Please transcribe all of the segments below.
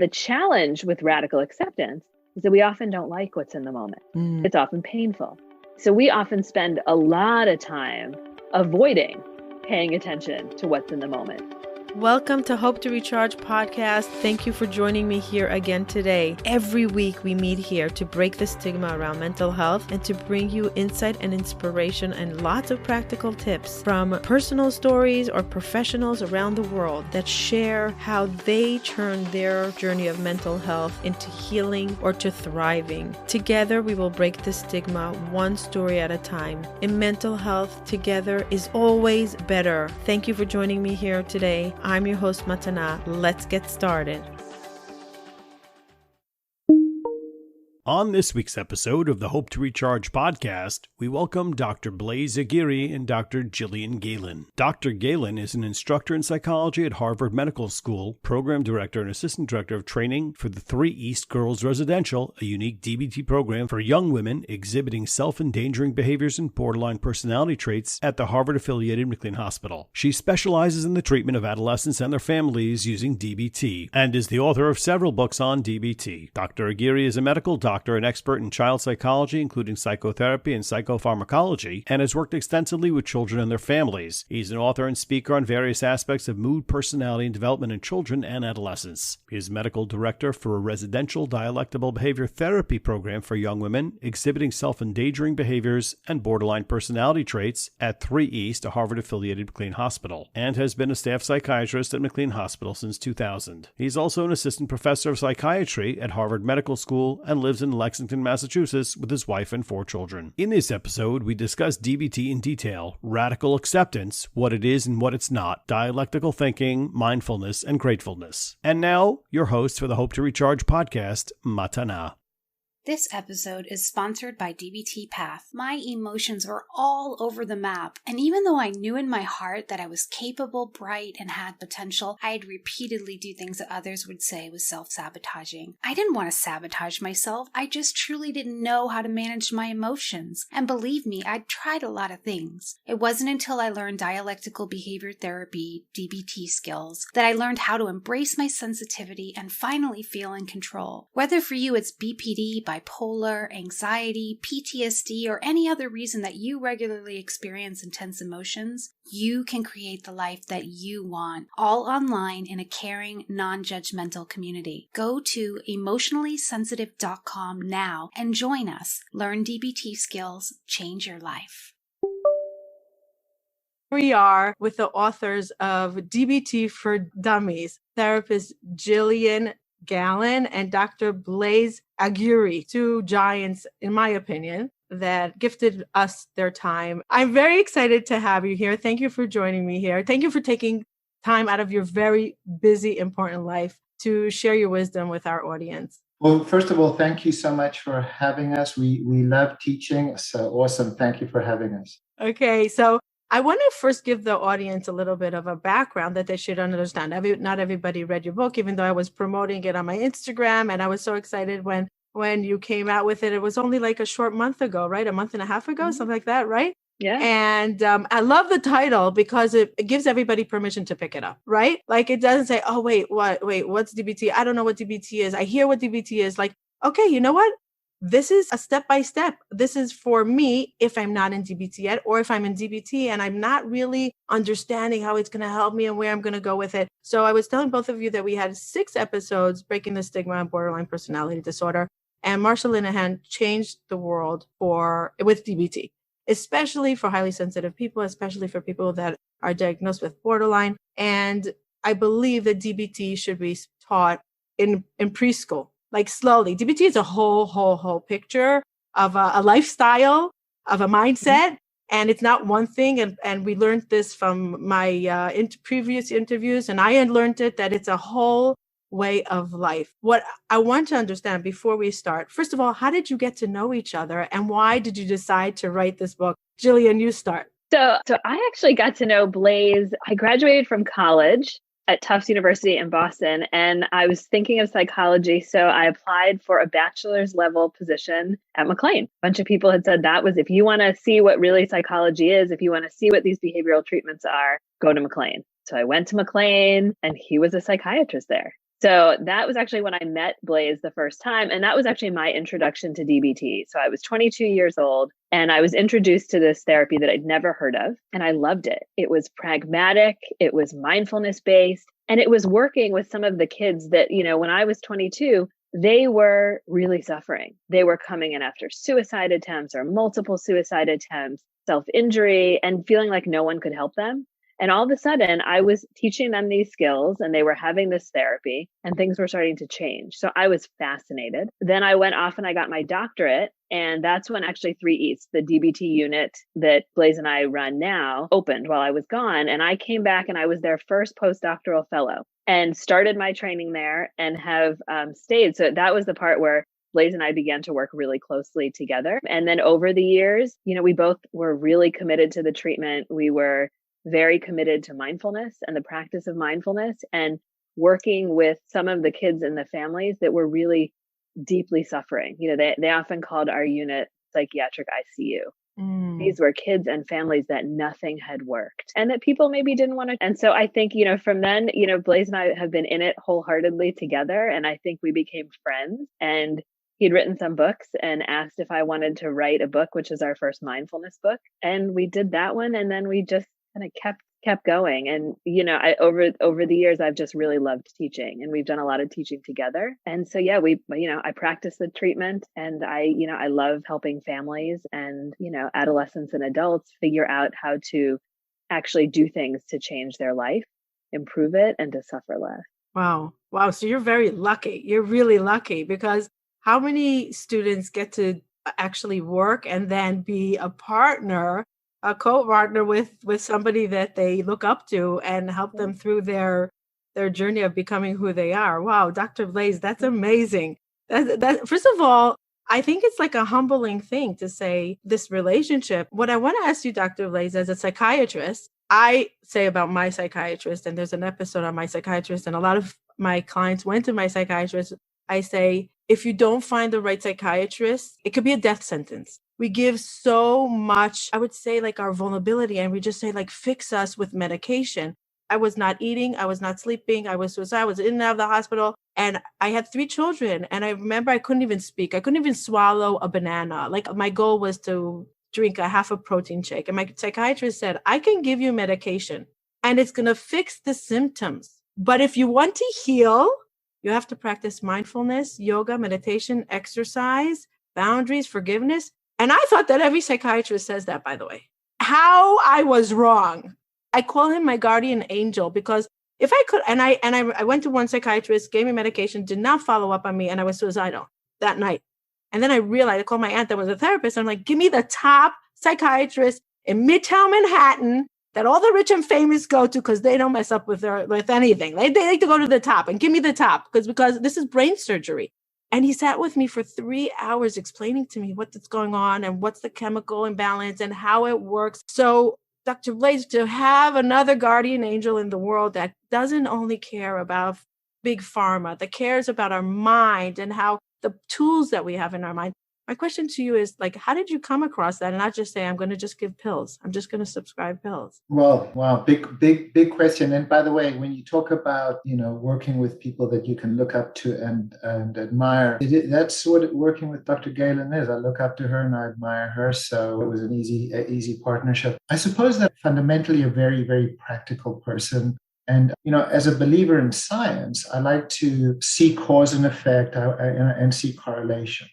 The challenge with radical acceptance is that we often don't like what's in the moment. It's often painful. So we often spend a lot of time avoiding paying attention to what's in the moment. Welcome to Hope to Recharge podcast. Thank you for joining me here again today. Every week we meet here to break the stigma around mental health and to bring you insight and inspiration and lots of practical tips from personal stories or professionals around the world that share how they turn their journey of mental health into healing or to thriving. Together we will break the stigma one story at a time. In mental health, together is always better. Thank you for joining me here today. I'm your host, Matana. Let's get started. On this week's episode of the Hope to Recharge podcast, we welcome Dr. Drs Aguirre and Dr. Galen Galen. Dr. Galen is an instructor in psychology at Harvard Medical School, program director and assistant director of training for the 3 East Girls Residential, a unique DBT program for young women exhibiting self-endangering behaviors and borderline personality traits at the Harvard-affiliated McLean Hospital. She specializes in the treatment of adolescents and their families using DBT and is the author of several books on DBT. Dr. Aguirre is a medical doctor and expert in child psychology, including psychotherapy and psychopharmacology, and has worked extensively with children and their families. He's an author and speaker on various aspects of mood, personality, and development in children and adolescents. He is medical director for a residential Dialectical Behavior Therapy program for young women exhibiting self-endangering behaviors and borderline personality traits at 3 East, a Harvard-affiliated McLean Hospital, and has been a staff psychiatrist at McLean Hospital since 2000. He's also an assistant professor of psychiatry at Harvard Medical School and lives in Lexington, Massachusetts with his wife and 4 children. In this episode, we discuss DBT in detail, radical acceptance, what it is and what it's not, dialectical thinking, mindfulness, and gratefulness. And now, your host for the Hope to Recharge podcast, Matana. This episode is sponsored by DBT Path. My emotions were all over the map, and even though I knew in my heart that I was capable, bright, and had potential, I'd repeatedly do things that others would say was self-sabotaging. I didn't want to sabotage myself, I just truly didn't know how to manage my emotions. And believe me, I'd tried a lot of things. It wasn't until I learned Dialectical Behavior Therapy, DBT skills, that I learned how to embrace my sensitivity and finally feel in control. Whether for you it's BPD, bipolar, anxiety, PTSD, or any other reason that you regularly experience intense emotions, you can create the life that you want, all online in a caring, non-judgmental community. Go to emotionallysensitive.com now and join us. Learn DBT skills, change your life. We are with the authors of DBT for Dummies, therapist Galen Galen and Dr. Drs Aguirre, 2 giants, in my opinion, that gifted us their time. I'm very excited to have you here. Thank you for joining me here. Thank you for taking time out of your very busy, important life to share your wisdom with our audience. Well, first of all, thank you so much for having us. We love teaching. So awesome. Thank you for having us. Okay, so I want to first give the audience a little bit of a background that they should understand. Not everybody read your book, even though I was promoting it on my Instagram, and I was so excited when you came out with it. It was only like a short month ago, right? A month and a half ago, something like that, right? Yeah. And I love the title because it gives everybody permission to pick it up, right? Like it doesn't say, oh, wait, what's DBT? I don't know what DBT is. I hear what DBT is. Like, okay, you know what? This is a step-by-step. This is for me if I'm not in DBT yet, or if I'm in DBT and I'm not really understanding how it's going to help me and where I'm going to go with it. So I was telling both of you that we had 6 episodes breaking the stigma on borderline personality disorder, and Marsha Linehan changed the world with DBT, especially for highly sensitive people, especially for people that are diagnosed with borderline. And I believe that DBT should be taught in preschool. Like slowly. DBT is a whole picture of a lifestyle, of a mindset, and it's not one thing. And we learned this from my previous interviews, and I had learned that it's a whole way of life. What I want to understand before we start, first of all, how did you get to know each other, and why did you decide to write this book? Jillian, you start. So I actually got to know Blaze. I graduated from college at Tufts University in Boston, and I was thinking of psychology. So I applied for a bachelor's level position at McLean. A bunch of people had said that was, if you want to see what really psychology is, if you want to see what these behavioral treatments are, go to McLean. So I went to McLean, and he was a psychiatrist there. So that was actually when I met Blaise the first time. And that was actually my introduction to DBT. So I was 22 years old and I was introduced to this therapy that I'd never heard of. And I loved it. It was pragmatic, it was mindfulness based, and it was working with some of the kids that, when I was 22, they were really suffering. They were coming in after suicide attempts or multiple suicide attempts, self-injury, and feeling like no one could help them. And all of a sudden, I was teaching them these skills and they were having this therapy and things were starting to change. So I was fascinated. Then I went off and I got my doctorate. And that's when actually 3 East, the DBT unit that Blaise and I run now, opened while I was gone. And I came back and I was their first postdoctoral fellow and started my training there and have stayed. So that was the part where Blaise and I began to work really closely together. And then over the years, we both were really committed to the treatment. We were very committed to mindfulness and the practice of mindfulness and working with some of the kids in the families that were really deeply suffering. They often called our unit psychiatric ICU. These were kids and families that nothing had worked and that people maybe didn't want to. And so I think, from then, Blaise and I have been in it wholeheartedly together. And I think we became friends, and he'd written some books and asked if I wanted to write a book, which is our first mindfulness book. And we did that one. And then we just kind of kept going. And, over the years, I've just really loved teaching, and we've done a lot of teaching together. And so, yeah, I practice the treatment, and I love helping families and, adolescents and adults figure out how to actually do things to change their life, improve it, and to suffer less. Wow. So you're very lucky. You're really lucky, because how many students get to actually work and then be a co-partner with somebody that they look up to and help them through their journey of becoming who they are. Wow, Dr. Blaise, that's amazing. That first of all, I think it's like a humbling thing to say this relationship. What I want to ask you, Dr. Blaise, as a psychiatrist, I say about my psychiatrist, and there's an episode on my psychiatrist, and a lot of my clients went to my psychiatrist. I say, if you don't find the right psychiatrist, it could be a death sentence. We give so much, I would say, like our vulnerability, and we just say, like, fix us with medication. I was not eating. I was not sleeping. I was suicidal. I was in and out of the hospital. And I had 3 children. And I remember I couldn't even speak. I couldn't even swallow a banana. Like, my goal was to drink a half a protein shake. And my psychiatrist said, I can give you medication and it's going to fix the symptoms. But if you want to heal, you have to practice mindfulness, yoga, meditation, exercise, boundaries, forgiveness. And I thought that every psychiatrist says that, by the way. How I was wrong. I call him my guardian angel, because if I could, and I went to one psychiatrist, gave me medication, did not follow up on me, and I was suicidal that night. And then I realized, I called my aunt that was a therapist. I'm like, give me the top psychiatrist in Midtown Manhattan that all the rich and famous go to, because they don't mess up with anything. They like to go to the top, and give me the top because this is brain surgery. And he sat with me for 3 hours explaining to me what's going on and what's the chemical imbalance and how it works. So Dr. Blaise, to have another guardian angel in the world that doesn't only care about big pharma, that cares about our mind and how the tools that we have in our mind. My question to you is, like, how did you come across that and not just say, I'm going to just give pills? I'm just going to subscribe pills. Well, wow, big question. And by the way, when you talk about, working with people that you can look up to and admire, that's what working with Dr. Galen is. I look up to her and I admire her. So it was an easy partnership. I suppose that fundamentally a very, very practical person. And, as a believer in science, I like to see cause and effect and see correlation.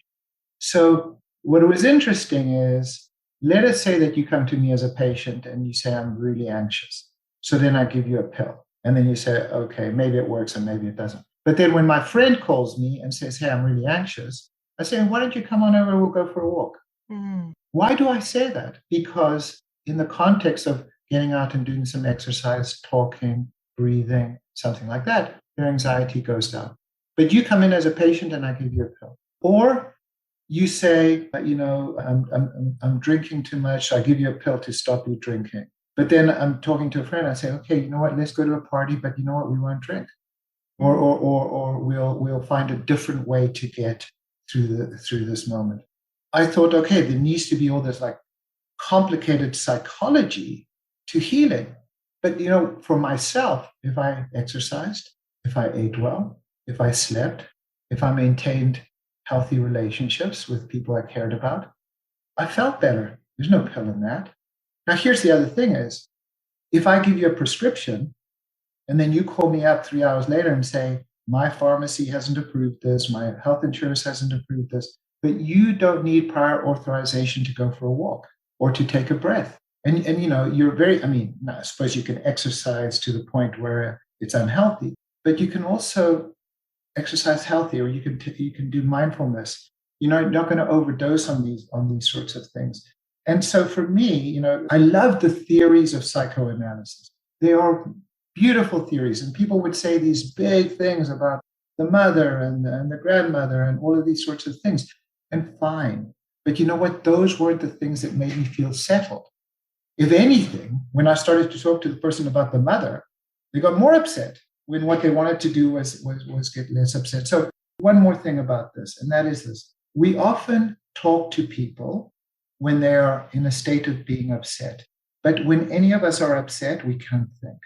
So what was interesting is, let us say that you come to me as a patient and you say, I'm really anxious. So then I give you a pill. And then you say, okay, maybe it works and maybe it doesn't. But then when my friend calls me and says, hey, I'm really anxious, I say, why don't you come on over? We'll go for a walk. Mm. Why do I say that? Because in the context of getting out and doing some exercise, talking, breathing, something like that, your anxiety goes down. But you come in as a patient and I give you a pill. Or you say, I'm drinking too much, so I give you a pill to stop you drinking. But then I'm talking to a friend, I say, okay, you know what, let's go to a party, but you know what, we won't drink. Or we'll find a different way to get through this moment. I thought, okay, there needs to be all this like complicated psychology to healing. But for myself, if I exercised, if I ate well, if I slept, if I maintained healthy relationships with people I cared about, I felt better. There's no pill in that. Now, here's the other thing is, if I give you a prescription and then you call me up 3 hours later and say, my pharmacy hasn't approved this, my health insurance hasn't approved this, but you don't need prior authorization to go for a walk or to take a breath. And you're very, I suppose you can exercise to the point where it's unhealthy, but you can also exercise healthy, or you can do mindfulness. You're not going to overdose on these sorts of things. And so for me, I love the theories of psychoanalysis. They are beautiful theories. And people would say these big things about the mother and the grandmother and all of these sorts of things. And fine. But you know what? Those weren't the things that made me feel settled. If anything, when I started to talk to the person about the mother, they got more upset when what they wanted to do was get less upset. So one more thing about this, and that is this. We often talk to people when they are in a state of being upset. But when any of us are upset, we can't think.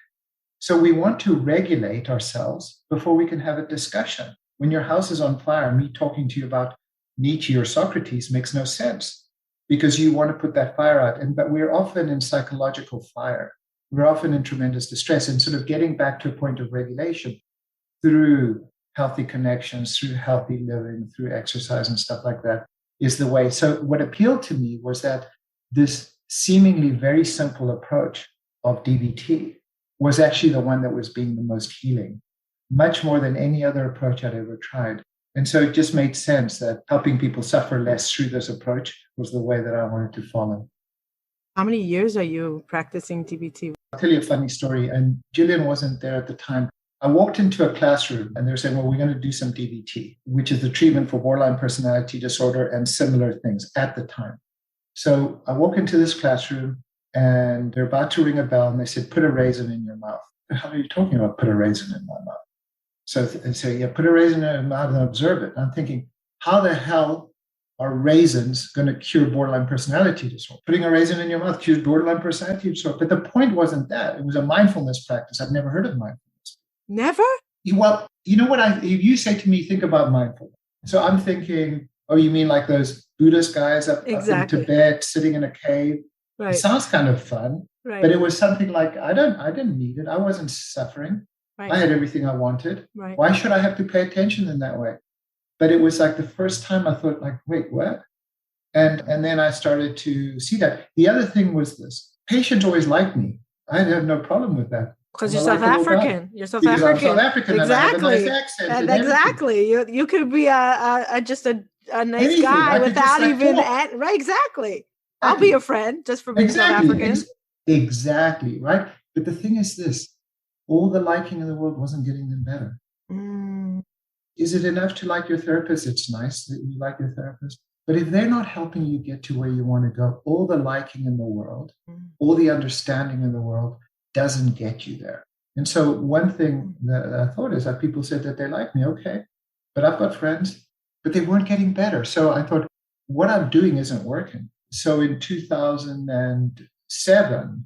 So we want to regulate ourselves before we can have a discussion. When your house is on fire, me talking to you about Nietzsche or Socrates makes no sense because you want to put that fire out. But we're often in psychological fire. We're often in tremendous distress, and sort of getting back to a point of regulation through healthy connections, through healthy living, through exercise and stuff like that is the way. So what appealed to me was that this seemingly very simple approach of DBT was actually the one that was being the most healing, much more than any other approach I'd ever tried. And so it just made sense that helping people suffer less through this approach was the way that I wanted to follow. How many years are you practicing DBT? I'll tell you a funny story. And Gillian wasn't there at the time. I walked into a classroom and they're saying, well, we're going to do some DBT, which is the treatment for borderline personality disorder and similar things at the time. So I walk into this classroom and they're about to ring a bell and they said, put a raisin in your mouth. How are you talking about put a raisin in my mouth? So yeah, put a raisin in your mouth and observe it. I'm thinking, how the hell are raisins going to cure borderline personality disorder? Putting a raisin in your mouth cures borderline personality disorder. But the point wasn't that. It was a mindfulness practice. I've never heard of mindfulness. Never? Well, you know what? If you say to me, think about mindfulness. So I'm thinking, oh, you mean like those Buddhist guys up in Tibet sitting in a cave? Right. It sounds kind of fun, right. But it was something like, I didn't need it. I wasn't suffering. Right. I had everything I wanted. Right. Why should I have to pay attention in that way? But it was like the first time I thought like, wait, what? And then I started to see that. The other thing was this. Patients always liked me. I had no problem with that. Because you're South African. You're South African. I'm South African. Exactly. And I have a nice accent. And exactly. You could be just a nice guy without even right. Exactly. I'll be your friend just for being South African. Exactly. Right. But the thing is this: all the liking in the world wasn't getting them better. Is it enough to like your therapist? It's nice that you like your therapist. But if they're not helping you get to where you want to go, all the liking in the world, all the understanding in the world doesn't get you there. And so one thing that I thought is that people said that they like me, okay, but I've got friends, but they weren't getting better. So I thought, what I'm doing isn't working. So in 2007,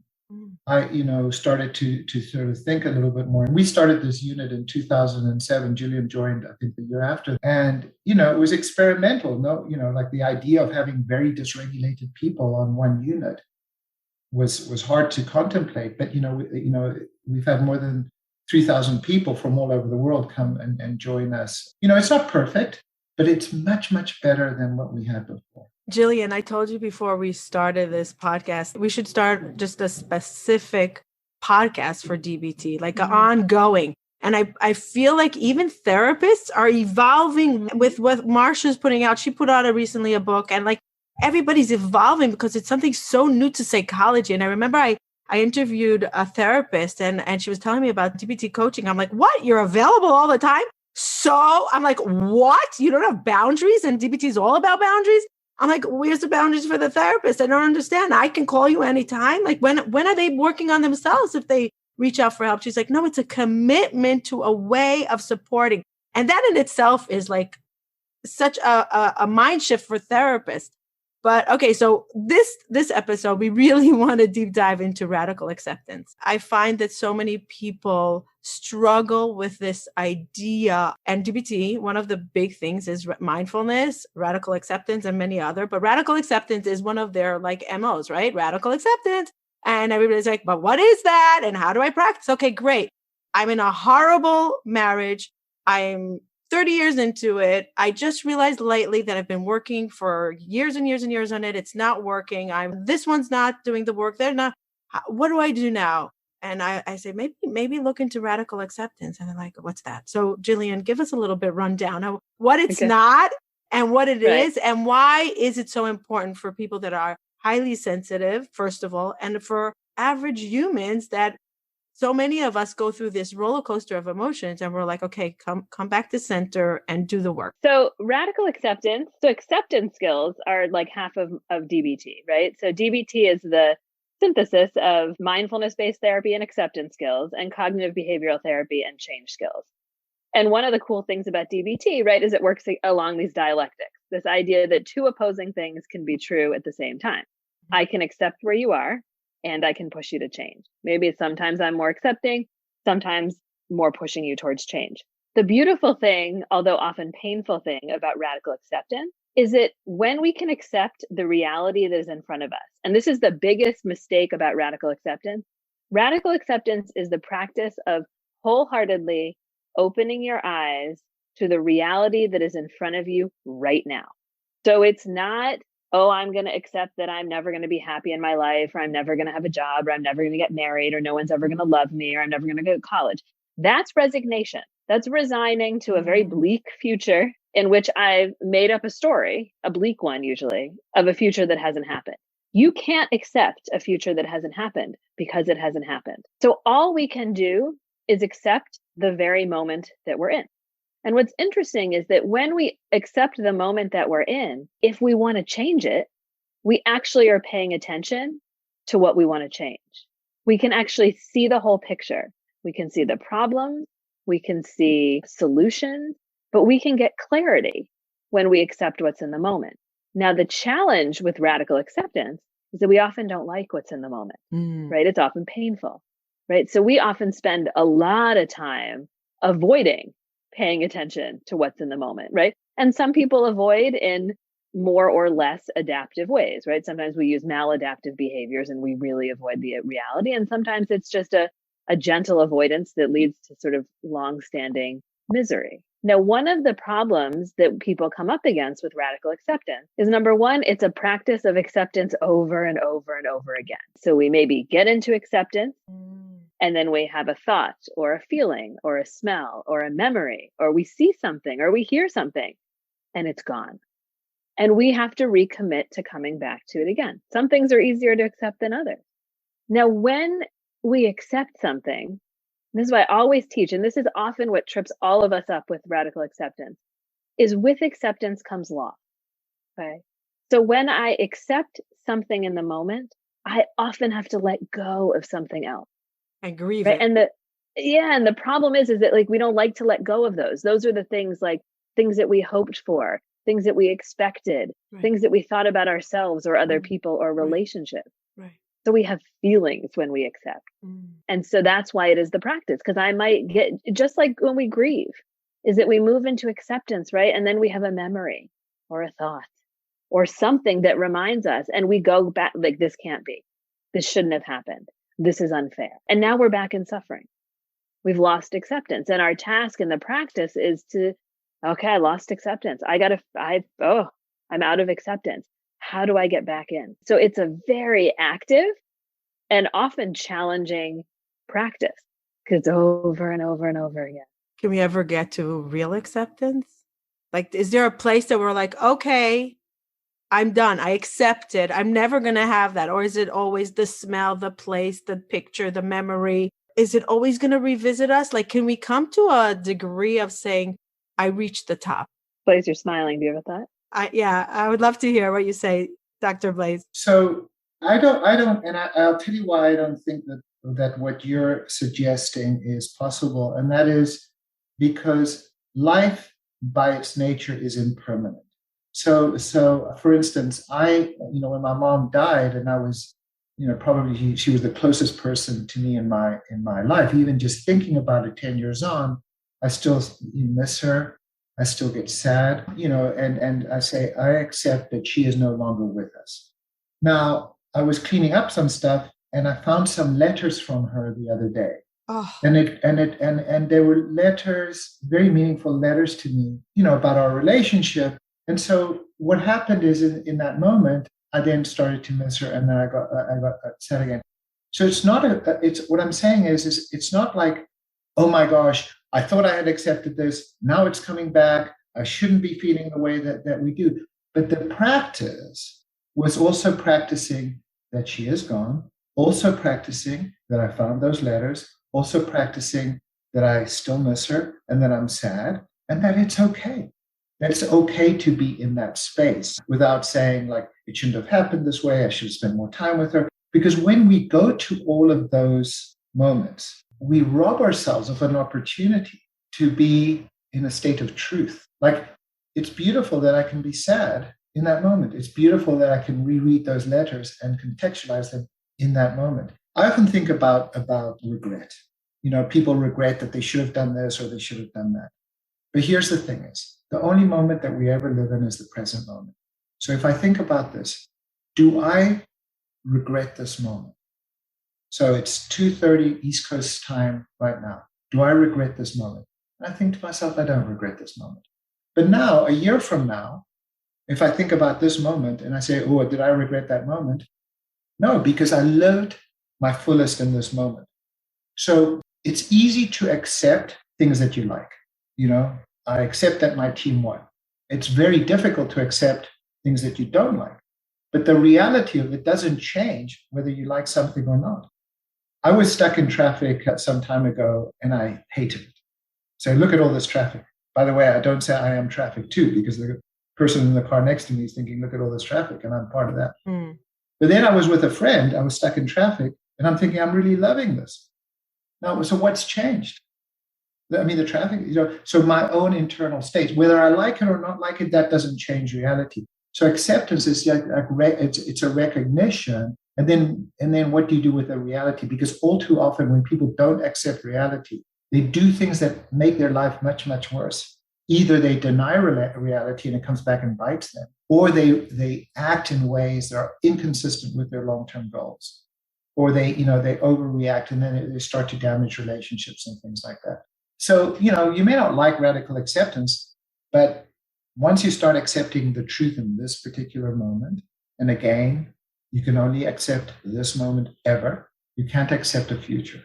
I, started to sort of think a little bit more. And we started this unit in 2007. Gillian joined, I think, the year after. And, it was experimental. Like the idea of having very dysregulated people on one unit was hard to contemplate. But, we've had more than 3,000 people from all over the world come and join us. It's not perfect, but it's much, much better than what we had before. Gillian, I told you before we started this podcast, we should start just a specific podcast for DBT, like ongoing. And I feel like even therapists are evolving with what Marsha's putting out. She put out recently a book, and like everybody's evolving because it's something so new to psychology. And I remember I interviewed a therapist and she was telling me about DBT coaching. I'm like, what? You're available all the time? So I'm like, what? You don't have boundaries? And DBT is all about boundaries? I'm like, where's the boundaries for the therapist? I don't understand. I can call you anytime. Like when are they working on themselves if they reach out for help? She's like, no, it's a commitment to a way of supporting. And that in itself is like such a mind shift for therapists. But okay, so this episode, we really want to deep dive into radical acceptance. I find that so many people struggle with this idea. And DBT, one of the big things is mindfulness, radical acceptance, and many other. But radical acceptance is one of their like MOs, right? Radical acceptance. And everybody's like, but what is that? And how do I practice? Okay, great. I'm in a horrible marriage. I'm 30 years into it. I just realized lately that I've been working for years and years and years on it. It's not working. This one's not doing the work. They're not. What do I do now? And I say, maybe look into radical acceptance. And they're like, what's that? So Jillian, give us a little bit rundown of what it's not and what it is, and why is it so important for people that are highly sensitive, first of all, and for average humans that so many of us go through this roller coaster of emotions, and we're like, okay, come back to center and do the work. So radical acceptance. So acceptance skills are like half of DBT, right? So DBT is the synthesis of mindfulness-based therapy and acceptance skills, and cognitive behavioral therapy and change skills. And one of the cool things about DBT, right, is it works along these dialectics, this idea that two opposing things can be true at the same time. I can accept where you are, and I can push you to change. Maybe sometimes I'm more accepting, sometimes more pushing you towards change. The beautiful thing, although often painful thing about radical acceptance is that when we can accept the reality that is in front of us, and this is the biggest mistake about radical acceptance is the practice of wholeheartedly opening your eyes to the reality that is in front of you right now. So it's not, oh, I'm going to accept that I'm never going to be happy in my life, or I'm never going to have a job, or I'm never going to get married, or no one's ever going to love me, or I'm never going to go to college. That's resignation. That's resigning to a very bleak future in which I've made up a story, a bleak one usually, of a future that hasn't happened. You can't accept a future that hasn't happened because it hasn't happened. So all we can do is accept the very moment that we're in. And what's interesting is that when we accept the moment that we're in, if we want to change it, we actually are paying attention to what we want to change. We can actually see the whole picture. We can see the problems, we can see solutions, but we can get clarity when we accept what's in the moment. Now, the challenge with radical acceptance is that we often don't like what's in the moment, right? It's often painful, right? So we often spend a lot of time avoiding paying attention to what's in the moment, right? And some people avoid in more or less adaptive ways, right? Sometimes we use maladaptive behaviors and we really avoid the reality. And sometimes it's just a gentle avoidance that leads to sort of long-standing misery. Now, one of the problems that people come up against with radical acceptance is, number one, it's a practice of acceptance over and over and over again. So we maybe get into acceptance, and then we have a thought or a feeling or a smell or a memory, or we see something or we hear something, and it's gone. And we have to recommit to coming back to it again. Some things are easier to accept than others. Now, when we accept something, this is what I always teach, and this is often what trips all of us up with radical acceptance, is with acceptance comes loss. Okay. So when I accept something in the moment, I often have to let go of something else. I grieve right? it. And the problem is that like we don't like to let go of those. Those are the things like things that we hoped for, things that we expected, things that we thought about ourselves or other people or relationships. Right. So we have feelings when we accept. And so that's why it is the practice, because I might get, just like when we grieve, is that we move into acceptance, right? And then we have a memory or a thought or something that reminds us, and we go back like, this can't be, this shouldn't have happened. This is unfair. And now we're back in suffering. We've lost acceptance. And our task in the practice is to, okay, I lost acceptance. I'm out of acceptance. How do I get back in? So it's a very active and often challenging practice because it's over and over and over again. Can we ever get to real acceptance? Like, is there a place that we're like, okay, I'm done. I accept it. I'm never going to have that. Or is it always the smell, the place, the picture, the memory? Is it always going to revisit us? Like, can we come to a degree of saying, I reached the top? Blaise, you're smiling. Do you have a thought? I would love to hear what you say, Dr. Blaise. So I don't, and I'll tell you why I don't think that what you're suggesting is possible. And that is because life by its nature is impermanent. So for instance, when my mom died, and I was, probably she was the closest person to me in my life. Even just thinking about it 10 years on, I still miss her. I still get sad, and I say, I accept that she is no longer with us. Now, I was cleaning up some stuff and I found some letters from her the other day. Oh. And there were letters, very meaningful letters to me, about our relationship. And so what happened is in that moment, I then started to miss her, and then I got upset again. So it's not it's what I'm saying is it's not like, oh my gosh, I thought I had accepted this. Now it's coming back. I shouldn't be feeling the way that we do. But the practice was also practicing that she is gone, also practicing that I found those letters, also practicing that I still miss her and that I'm sad and that it's okay. That it's okay to be in that space without saying like, it shouldn't have happened this way. I should spend more time with her. Because when we go to all of those moments, we rob ourselves of an opportunity to be in a state of truth. Like, it's beautiful that I can be sad in that moment. It's beautiful that I can reread those letters and contextualize them in that moment. I often think about regret. People regret that they should have done this or they should have done that. But here's the thing is, the only moment that we ever live in is the present moment. So if I think about this, do I regret this moment? So it's 2:30 East Coast time right now. Do I regret this moment? And I think to myself, I don't regret this moment. But now, a year from now, if I think about this moment and I say, oh, did I regret that moment? No, because I lived my fullest in this moment. So it's easy to accept things that you like. I accept that my team won. It's very difficult to accept things that you don't like. But the reality of it doesn't change whether you like something or not. I was stuck in traffic some time ago and I hated it. So look at all this traffic. By the way, I don't say I am traffic too, because the person in the car next to me is thinking, look at all this traffic, and I'm part of that. But then I was with a friend, I was stuck in traffic, and I'm thinking, I'm really loving this. Now, so what's changed? I mean, the traffic, so my own internal state, whether I like it or not like it, that doesn't change reality. So acceptance is it's a recognition. And then what do you do with the reality? Because all too often when people don't accept reality, they do things that make their life much, much worse. Either they deny reality and it comes back and bites them, or they act in ways that are inconsistent with their long-term goals, or they overreact and then they start to damage relationships and things like that. So, you may not like radical acceptance, but once you start accepting the truth in this particular moment, and again, you can only accept this moment ever. You can't accept a future.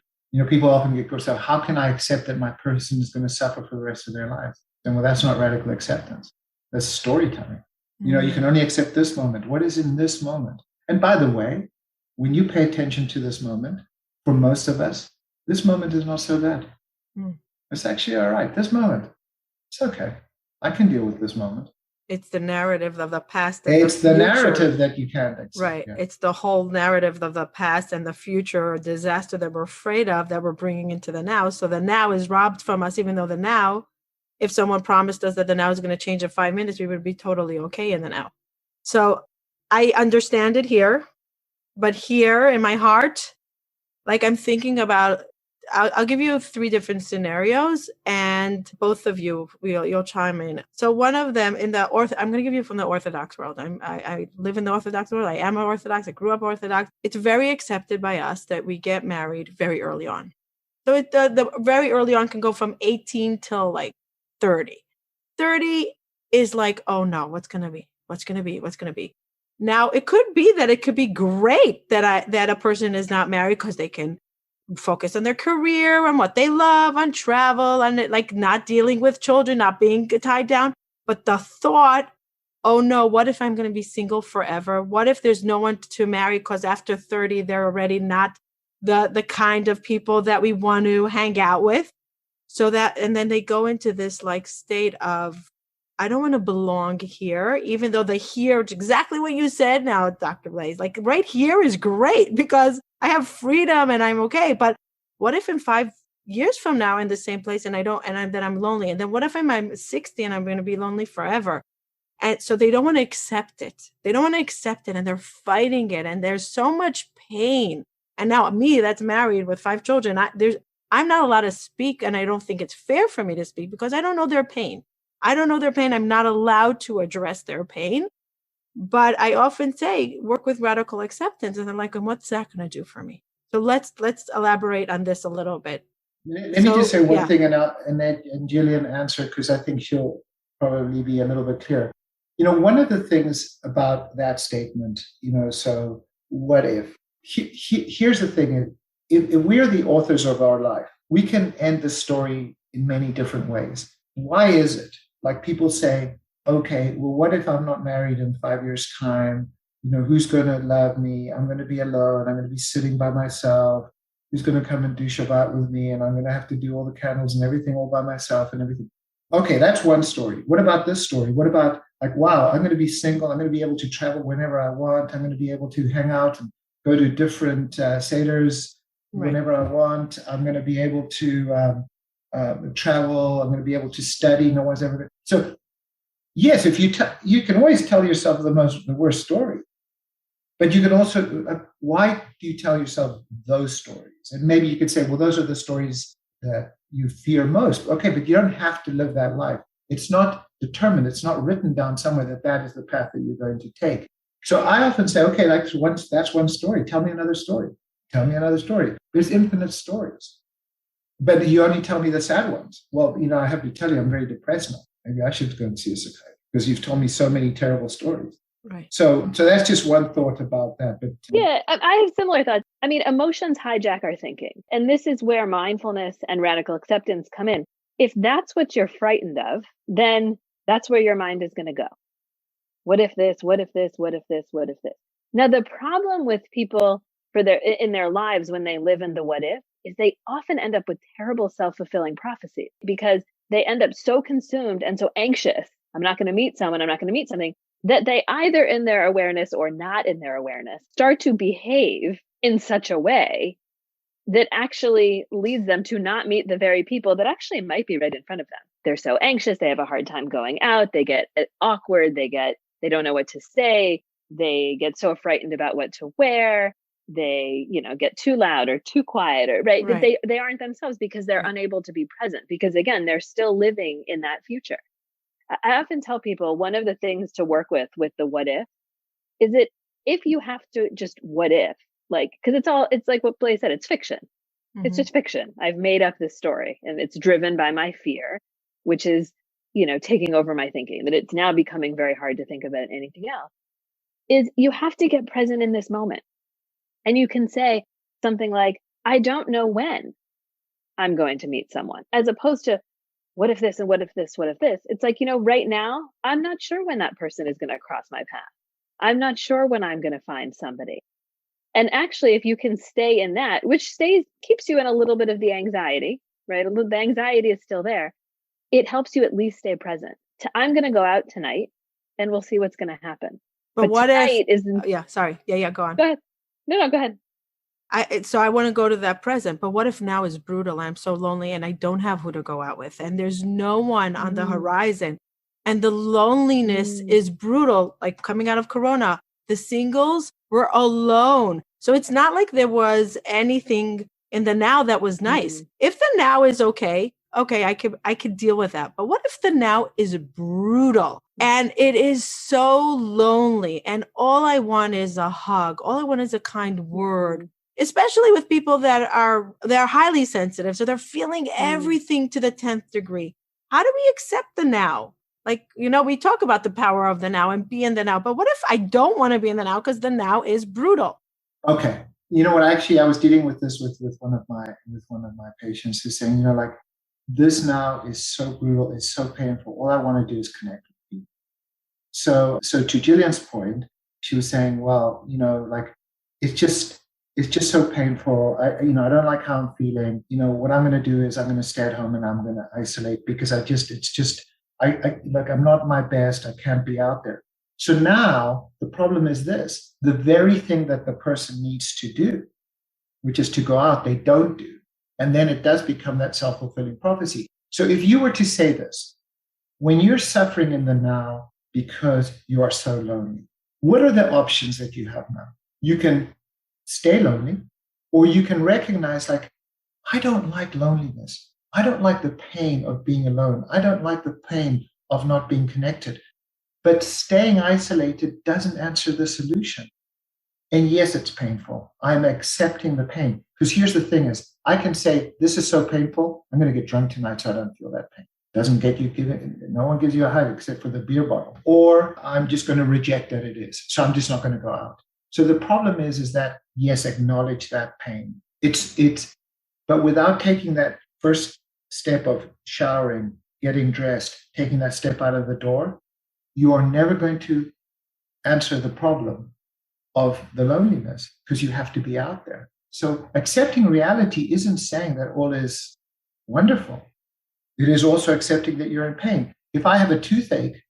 People often get close to, how can I accept that my person is going to suffer for the rest of their life? Then, well, that's not radical acceptance. That's storytelling. You can only accept this moment. What is in this moment? And by the way, when you pay attention to this moment, for most of us, this moment is not so bad. It's actually all right. This moment, it's okay. I can deal with this moment. It's the narrative of the past. It's the narrative that you can't accept. Right. Yeah. It's the whole narrative of the past and the future disaster that we're afraid of that we're bringing into the now. So the now is robbed from us, even though the now, if someone promised us that the now is going to change in 5 minutes, we would be totally okay in the now. So I understand it here, but here in my heart, like I'm thinking about, I'll give you 3 different scenarios and both of you, you'll chime in. So one of them I'm going to give you from the Orthodox world. I live in the Orthodox world. I am Orthodox. I grew up Orthodox. It's very accepted by us that we get married very early on. So the very early on can go from 18 till like 30. 30 is like, oh no, what's going to be? Now it could be that it could be great that a person is not married because they can focus on their career, on what they love, on travel, on like not dealing with children, not being tied down. But the thought, oh no, what if I'm going to be single forever? What if there's no one to marry because after 30, they're already not the kind of people that we want to hang out with. So that, and then they go into this like state of, I don't want to belong here, even though the here, it's exactly what you said now, Dr. Blaise, like right here is great because I have freedom and I'm okay. But what if in 5 years from now in the same place and then I'm lonely? And then what if I'm 60 and I'm going to be lonely forever? And so they don't want to accept it. They don't want to accept it, and they're fighting it. And there's so much pain. And now me, that's married with 5 children, I'm not allowed to speak. And I don't think it's fair for me to speak because I don't know their pain. I don't know their pain. I'm not allowed to address their pain. But I often say, work with radical acceptance. And they're like, and what's that going to do for me? So let's elaborate on this a little bit. Let me just say one thing, and Gillian answer, because I think she'll probably be a little bit clearer. One of the things about that statement, so what if? Here's the thing. If we're the authors of our life, we can end the story in many different ways. Why is it? Like people say, okay, well, what if I'm not married in 5 years' time? Who's going to love me? I'm going to be alone. I'm going to be sitting by myself. Who's going to come and do Shabbat with me? And I'm going to have to do all the candles and everything all by myself and everything. Okay, that's one story. What about this story? What about wow, I'm going to be single. I'm going to be able to travel whenever I want. I'm going to be able to hang out and go to different seders whenever I want. I'm going to be able to travel. I'm going to be able to study. No one's ever. So yes, if you can always tell yourself the worst story, but you can also, why do you tell yourself those stories? And maybe you could say, well, those are the stories that you fear most. Okay, but you don't have to live that life. It's not determined. It's not written down somewhere that is the path that you're going to take. So I often say, okay, that's one story. Tell me another story. Tell me another story. There's infinite stories. But you only tell me the sad ones. Well, I have to tell you, I'm very depressed now. Maybe I should go and see a psychiatrist because you've told me so many terrible stories. Right. So that's just one thought about that. But yeah, I have similar thoughts. I mean, emotions hijack our thinking. And this is where mindfulness and radical acceptance come in. If that's what you're frightened of, then that's where your mind is going to go. What if this? What if this? What if this? What if this? Now, the problem with people in their lives when they live in the what if is they often end up with terrible self-fulfilling prophecies because they end up so consumed and so anxious. I'm not going to meet someone. I'm not going to meet something, that they either in their awareness or not in their awareness start to behave in such a way that actually leads them to not meet the very people that actually might be right in front of them. They're so anxious. They have a hard time going out. They get awkward. They don't know what to say. They get so frightened about what to wear. They, get too loud or too quiet or right. That they aren't themselves because they're unable to be present because again, they're still living in that future. I often tell people one of the things to work with the what if is that if you have to just what if, because it's like what Blaise said, it's fiction. Mm-hmm. It's just fiction. I've made up this story and it's driven by my fear, which is, taking over my thinking, that it's now becoming very hard to think about anything else. Is you have to get present in this moment. And you can say something like, I don't know when I'm going to meet someone, as opposed to, what if this and what if this, what if this? It's like, right now, I'm not sure when that person is going to cross my path. I'm not sure when I'm going to find somebody. And actually, if you can stay in that, which keeps you in a little bit of the anxiety, right? The anxiety is still there. It helps you at least stay present. I'm going to go out tonight and we'll see what's going to happen. But what if, sorry. Yeah, go on. Go ahead. No, go ahead. So I want to go to that present, but what if now is brutal? I'm so lonely and I don't have who to go out with and there's no one on the horizon and the loneliness is brutal. Like coming out of Corona, the singles were alone. So it's not like there was anything in the now that was nice. If the now is okay, I could deal with that. But what if the now is brutal and it is so lonely and all I want is a hug. All I want is a kind word. Especially with people they're highly sensitive. So they're feeling everything to the 10th degree. How do we accept the now? We talk about the power of the now and be in the now. But what if I don't want to be in the now because the now is brutal? Okay. You know what? Actually, I was dealing with this with one of my patients who's saying, this now is so brutal. It's so painful. All I want to do is connect with people. So to Gillian's point, she was saying, well, it's just so painful. I don't like how I'm feeling. What I'm going to do is I'm going to stay at home and I'm going to isolate because I'm not my best. I can't be out there. So now the problem is this, the very thing that the person needs to do, which is to go out, they don't do. And then it does become that self-fulfilling prophecy. So if you were to say this, when you're suffering in the now, because you are so lonely. What are the options that you have now? You can stay lonely, or you can recognize, like, I don't like loneliness. I don't like the pain of being alone. I don't like the pain of not being connected. But staying isolated doesn't answer the solution. And yes, it's painful. I'm accepting the pain. Because here's the thing is, I can say, this is so painful, I'm going to get drunk tonight so I don't feel that pain. Doesn't get you, no one gives you a hug except for the beer bottle. Or I'm just going to reject that it is. So I'm just not going to go out. So the problem is that, yes, acknowledge that pain. But without taking that first step of showering, getting dressed, taking that step out of the door, you are never going to answer the problem of the loneliness, because you have to be out there. So accepting reality isn't saying that all is wonderful. It is also accepting that you're in pain. If I have a toothache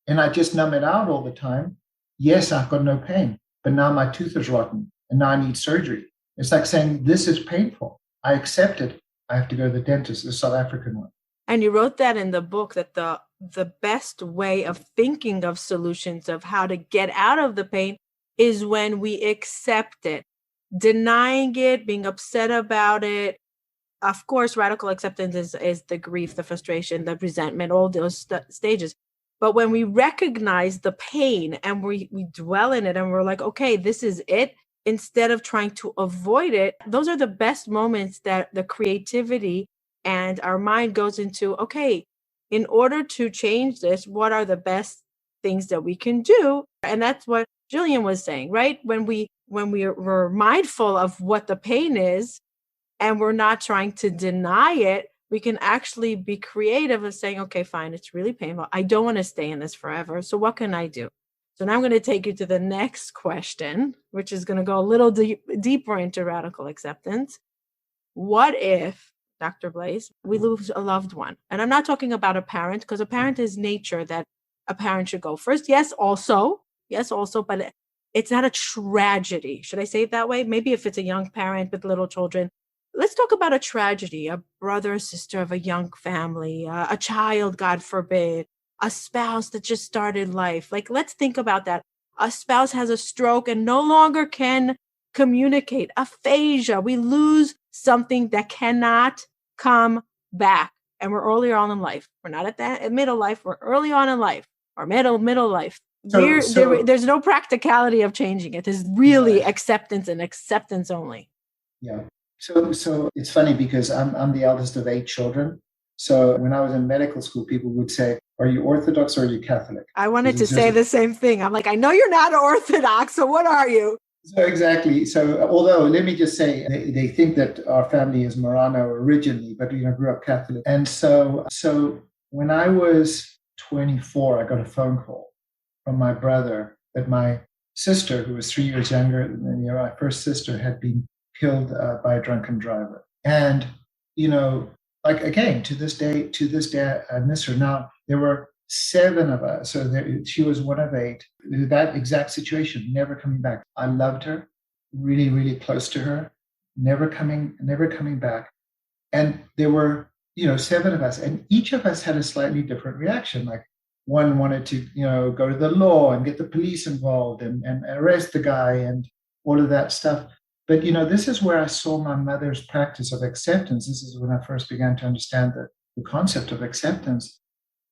and I just numb it out all the time, yes, I've got no pain, but now my tooth is rotten and now I need surgery. It's like saying, this is painful. I accept it. I have to go to the dentist, the South African one. And you wrote that in the book, that the best way of thinking of solutions of how to get out of the pain is when we accept it. Denying it, being upset about it. Of course, radical acceptance is the grief, the frustration, the resentment, all those stages. But when we recognize the pain and we dwell in it and we're like, okay, this is it, instead of trying to avoid it, those are the best moments that the creativity and our mind goes into, okay, in order to change this, what are the best things that we can do? And that's what Jillian was saying, right? When we're mindful of what the pain is and we're not trying to deny it, we can actually be creative of saying, okay, fine, it's really painful. I don't want to stay in this forever. So what can I do? So now I'm going to take you to the next question, which is going to go a little deeper into radical acceptance. What if, Dr. Blaise, we lose a loved one? And I'm not talking about a parent, because a parent is nature that a parent should go first. Yes, also, but it's not a tragedy. Should I say it that way? Maybe if it's a young parent with little children. Let's talk about a tragedy, a brother or sister of a young family, a child, God forbid, a spouse that just started life. Like, let's think about that. A spouse has a stroke and no longer can communicate. Aphasia. We lose something that cannot come back. And we're earlier on in life. We're not at middle life. We're early on in life, or middle life. There's no practicality of changing it. There's really acceptance and acceptance only. Yeah. So it's funny because I'm the eldest of 8 children. So when I was in medical school, people would say, are you Orthodox or are you Catholic? I wanted to say the same thing. I'm like, I know you're not Orthodox, so what are you? So exactly. So although, let me just say, they think that our family is Marano originally, but grew up Catholic. And so when I was 24, I got a phone call from my brother that my sister, who was 3 years younger than me, my first sister, had been killed by a drunken driver. And, like, again, to this day, I miss her. Now, there were 7 of us. So she was one of 8. That exact situation, never coming back. I loved her, really, really close to her, never coming back. And there were, 7 of us, and each of us had a slightly different reaction. Like, one wanted to, go to the law and get the police involved and arrest the guy and all of that stuff. But, this is where I saw my mother's practice of acceptance. This is when I first began to understand the concept of acceptance,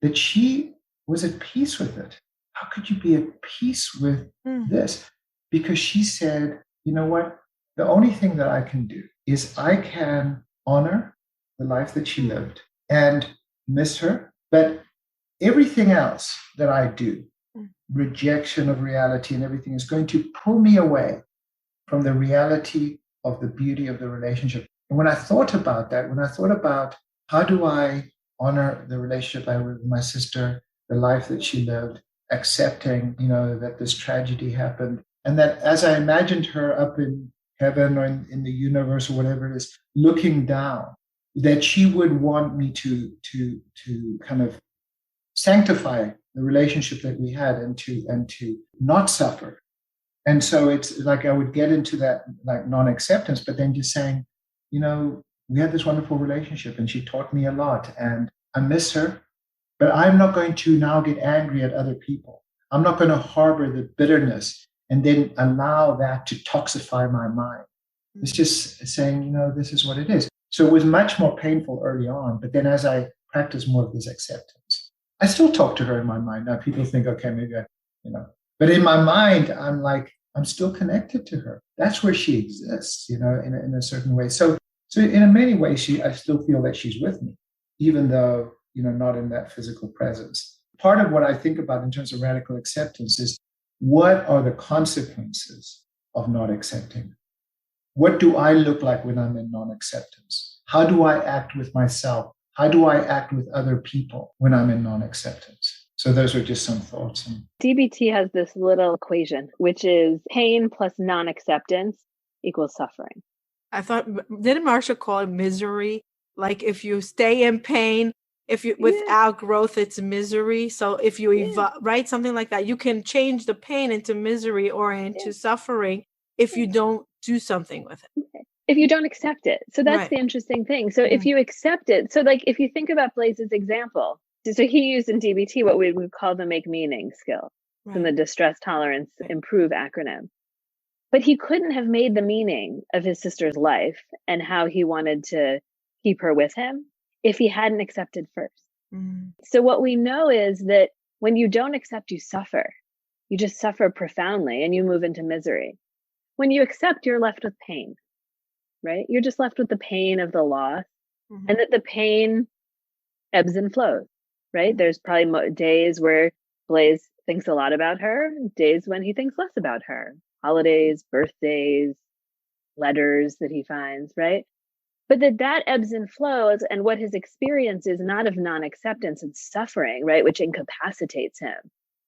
that she was at peace with it. How could you be at peace with this? Because she said, you know what? The only thing that I can do is I can honor the life that she lived and miss her. But everything else that I do, rejection of reality and everything, is going to pull me away from the reality of the beauty of the relationship. And when I thought about that, how do I honor the relationship I had with my sister, the life that she lived, accepting, that this tragedy happened, and that as I imagined her up in heaven or in the universe or whatever it is, looking down, that she would want me to kind of sanctify the relationship that we had and to not suffer. And so it's like I would get into that, like, non-acceptance, but then just saying, we had this wonderful relationship and she taught me a lot and I miss her, but I'm not going to now get angry at other people I'm not going to harbor the bitterness and then allow that to toxify my mind. It's just saying, this is what it is. So it was much more painful early on. But then as I practiced more of this acceptance, I still talk to her in my mind. Now people think, okay, maybe but in my mind, I'm like, I'm still connected to her. That's where she exists, in a certain way. So in many ways, I still feel that she's with me, even though, not in that physical presence. Part of what I think about in terms of radical acceptance is, what are the consequences of not accepting? What do I look like when I'm in non-acceptance? How do I act with myself? How do I act with other people when I'm in non-acceptance? So those are just some thoughts. DBT has this little equation, which is pain plus non-acceptance equals suffering. I thought, didn't Marsha call it misery? Like if you stay in pain, without growth, it's misery. So if you write something like that, you can change the pain into misery or into suffering if you don't do something with it. If you don't accept it. So that's the interesting thing. So if you accept it, so like if you think about Blaze's example, so he used in DBT what we would call the make meaning skill from the distress tolerance improve acronym. But he couldn't have made the meaning of his sister's life and how he wanted to keep her with him if he hadn't accepted first. So what we know is that when you don't accept, you suffer. You just suffer profoundly and you move into misery. When you accept, you're left with pain, right? You're just left with the pain of the loss and that the pain ebbs and flows, right? There's probably days where Blaze thinks a lot about her, days when he thinks less about her, holidays, birthdays, letters that he finds, right? But that ebbs and flows, and what his experience is not of non-acceptance and suffering, right, which incapacitates him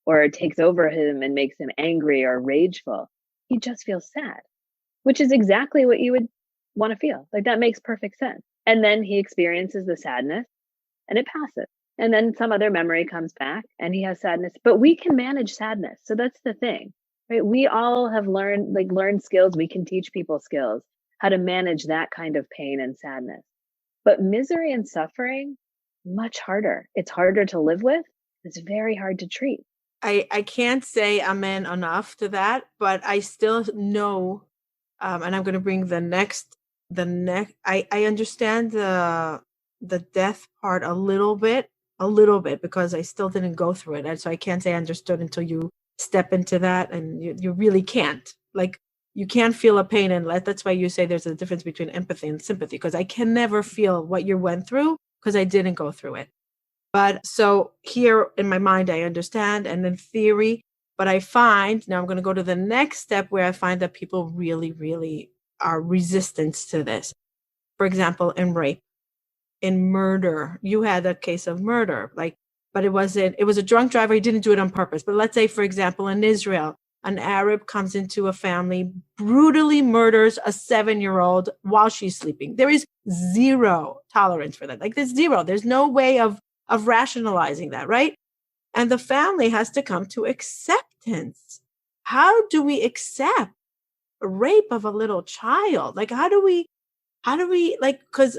or takes over him and makes him angry or rageful. He just feels sad, which is exactly what you would want to feel. Like that makes perfect sense. And then he experiences the sadness and it passes. And then some other memory comes back and he has sadness, but we can manage sadness. So that's the thing, right? We all have learned skills. We can teach people skills, how to manage that kind of pain and sadness. But misery and suffering, much harder. It's harder to live with. It's very hard to treat. I can't say amen enough to that, but I still know, and I'm going to bring the next, I understand the death part a little bit, because I still didn't go through it. And so I can't say I understood until you step into that, and you really can't. Like, you can't feel a pain and that's why you say there's a difference between empathy and sympathy, because I can never feel what you went through because I didn't go through it. But so here in my mind, I understand, and in theory, but I find, now I'm going to go to the next step where I find that people really, really are resistant to this. For example, in rape, in murder, you had a case of murder, but it was a drunk driver. He didn't do it on purpose. But let's say, for example, in Israel, an Arab comes into a family, brutally murders a 7-year-old while she's sleeping. There is zero tolerance for that. Like there's zero. There's no way of rationalizing that, right? And the family has to come to acceptance. How do we accept a rape of a little child? Like, how do we because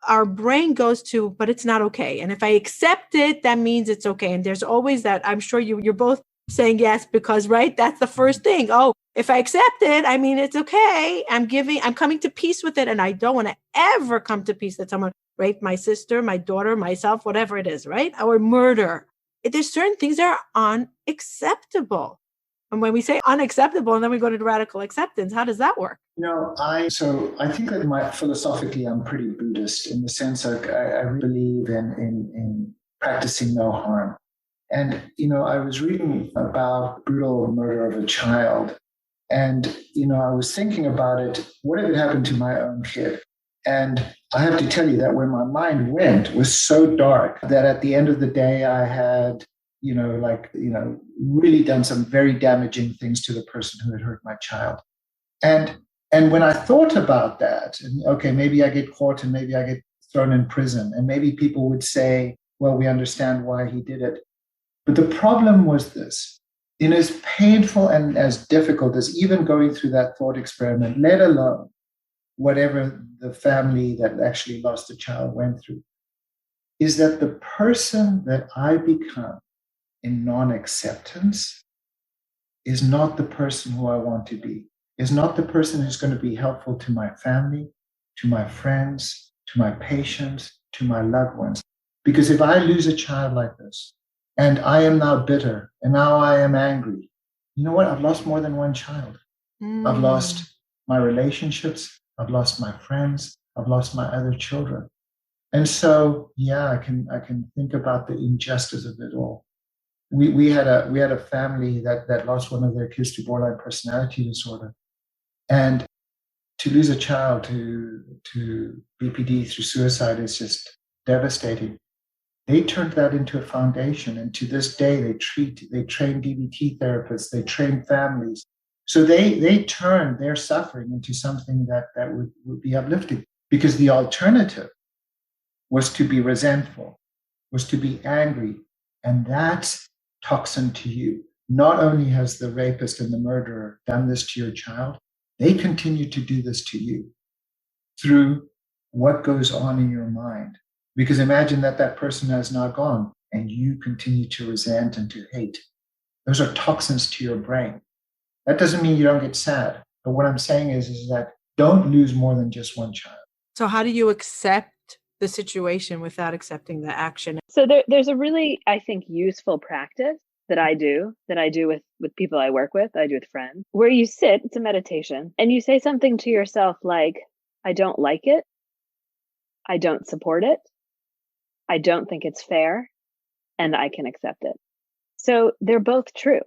our brain goes to, but it's not okay. And if I accept it, that means it's okay. And there's always that, I'm sure you're both saying yes, because, right, that's the first thing. Oh, if I accept it, I mean, it's okay. I'm coming to peace with it. And I don't want to ever come to peace that someone raped my sister, my daughter, myself, whatever it is, right? Or murder. There's certain things that are unacceptable. And when we say unacceptable, and then we go to the radical acceptance, how does that work? I think that philosophically, I'm pretty Buddhist in the sense that I really believe in practicing no harm. And, I was reading about brutal murder of a child. And, I was thinking about it. What if it happened to my own kid? And I have to tell you that where my mind went was so dark that at the end of the day, I had, really done some very damaging things to the person who had hurt my child. And when I thought about that, and okay, maybe I get caught and maybe I get thrown in prison, and maybe people would say, well, we understand why he did it. But the problem was this: in as painful and as difficult as even going through that thought experiment, let alone whatever the family that actually lost a child went through, is that the person that I become in non-acceptance is not the person who I want to be, is not the person who's going to be helpful to my family, to my friends, to my patients, to my loved ones. Because if I lose a child like this, and I am now bitter, and now I am angry, you know what? I've lost more than one child. I've lost my relationships, I've lost my friends, I've lost my other children. And so, yeah, I can think about the injustice of it all. We had a family that lost one of their kids to borderline personality disorder. And to lose a child to BPD through suicide is just devastating. They turned that into a foundation, and to this day they train DBT therapists, they train families. So they turn their suffering into something that would be uplifting, because the alternative was to be resentful, was to be angry, and that's toxin to you. Not only has the rapist and the murderer done this to your child, they continue to do this to you through what goes on in your mind. Because imagine that person has now gone and you continue to resent and to hate. Those are toxins to your brain. That doesn't mean you don't get sad. But what I'm saying is that don't lose more than just one child. So how do you accept the situation without accepting the action? So there's a really, I think, useful practice that I do with people I work with, I do with friends, where you sit, it's a meditation, and you say something to yourself like, I don't like it. I don't support it. I don't think it's fair, and I can accept it. So they're both true,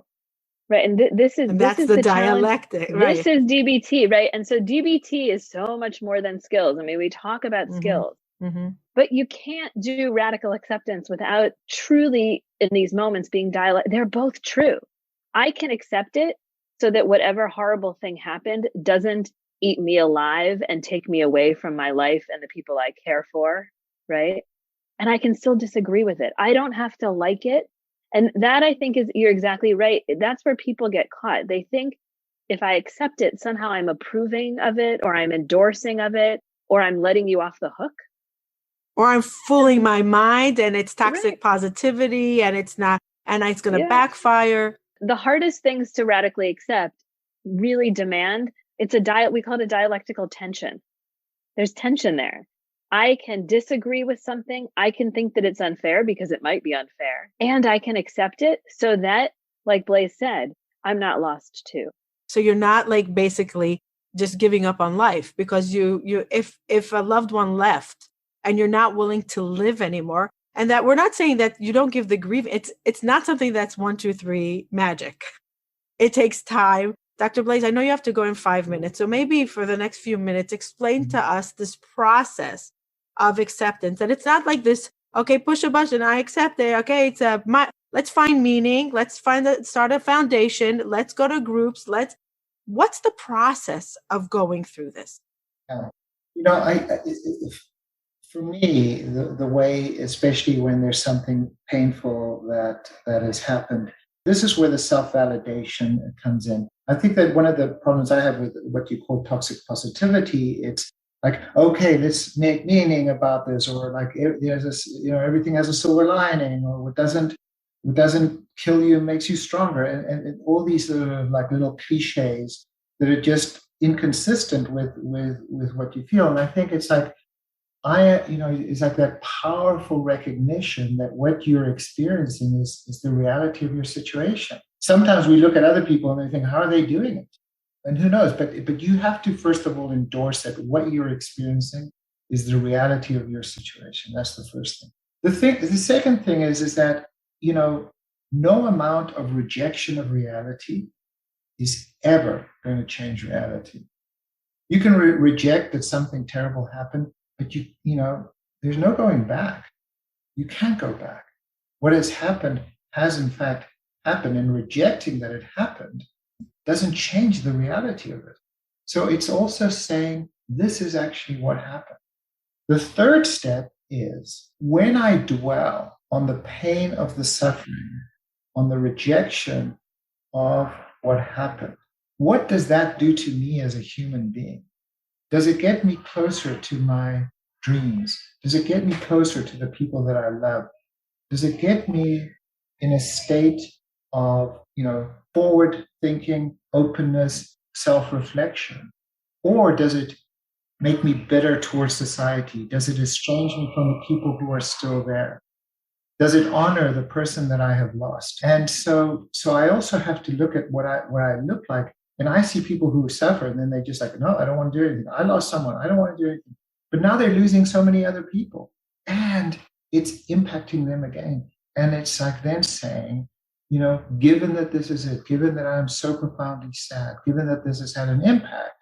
right? And this is the dialectic, right? This is DBT, right? And so DBT is so much more than skills. I mean, we talk about skills, but you can't do radical acceptance without truly, in these moments, being dialect. They're both true. I can accept it so that whatever horrible thing happened doesn't eat me alive and take me away from my life and the people I care for, right? And I can still disagree with it. I don't have to like it. And that, I think, is, you're exactly right. That's where people get caught. They think if I accept it, somehow I'm approving of it, or I'm endorsing of it, or I'm letting you off the hook. Or I'm fooling my mind and it's toxic positivity and it's not, and it's going to backfire. The hardest things to radically accept really demand, we call it a dialectical tension. There's tension there. I can disagree with something. I can think that it's unfair because it might be unfair. And I can accept it so that, like Blaise said, I'm not lost too. So you're not like basically just giving up on life, because if a loved one left and you're not willing to live anymore, and that we're not saying that you don't give the grief. It's not something that's 1, 2, 3 magic. It takes time. Dr. Blaise, I know you have to go in 5 minutes. So maybe for the next few minutes, explain to us this process of acceptance. And it's not like this, okay, push a button, I accept it. Okay, let's find meaning. Let's start a foundation. Let's go to groups. What's the process of going through this? For me, the way, especially when there's something painful that has happened, this is where the self-validation comes in. I think that one of the problems I have with what you call toxic positivity, it's like, okay, let's make meaning about this, or like there's this, everything has a silver lining, or what doesn't kill you makes you stronger, and all these like little cliches that are just inconsistent with what you feel. And I think it's like it's like that powerful recognition that what you're experiencing is the reality of your situation. Sometimes we look at other people and we think, how are they doing it? And who knows? But you have to, first of all, endorse that what you're experiencing is the reality of your situation. That's the first thing. The second thing is that, no amount of rejection of reality is ever going to change reality. You can reject that something terrible happened, but there's no going back. You can't go back. What has happened has in fact happened, and rejecting that it happened doesn't change the reality of it. So it's also saying, this is actually what happened. The third step is, when I dwell on the pain of the suffering, on the rejection of what happened, what does that do to me as a human being? Does it get me closer to my dreams? Does it get me closer to the people that I love? Does it get me in a state of, forward thinking, openness, self-reflection? Or does it make me bitter towards society? Does it estrange me from the people who are still there? Does it honor the person that I have lost? And so I also have to look at what I look like. And I see people who suffer, and then they just like, no, I don't want to do anything. I lost someone. I don't want to do anything. But now they're losing so many other people, and it's impacting them again. And it's like then saying, given that this is it, given that I'm so profoundly sad, given that this has had an impact,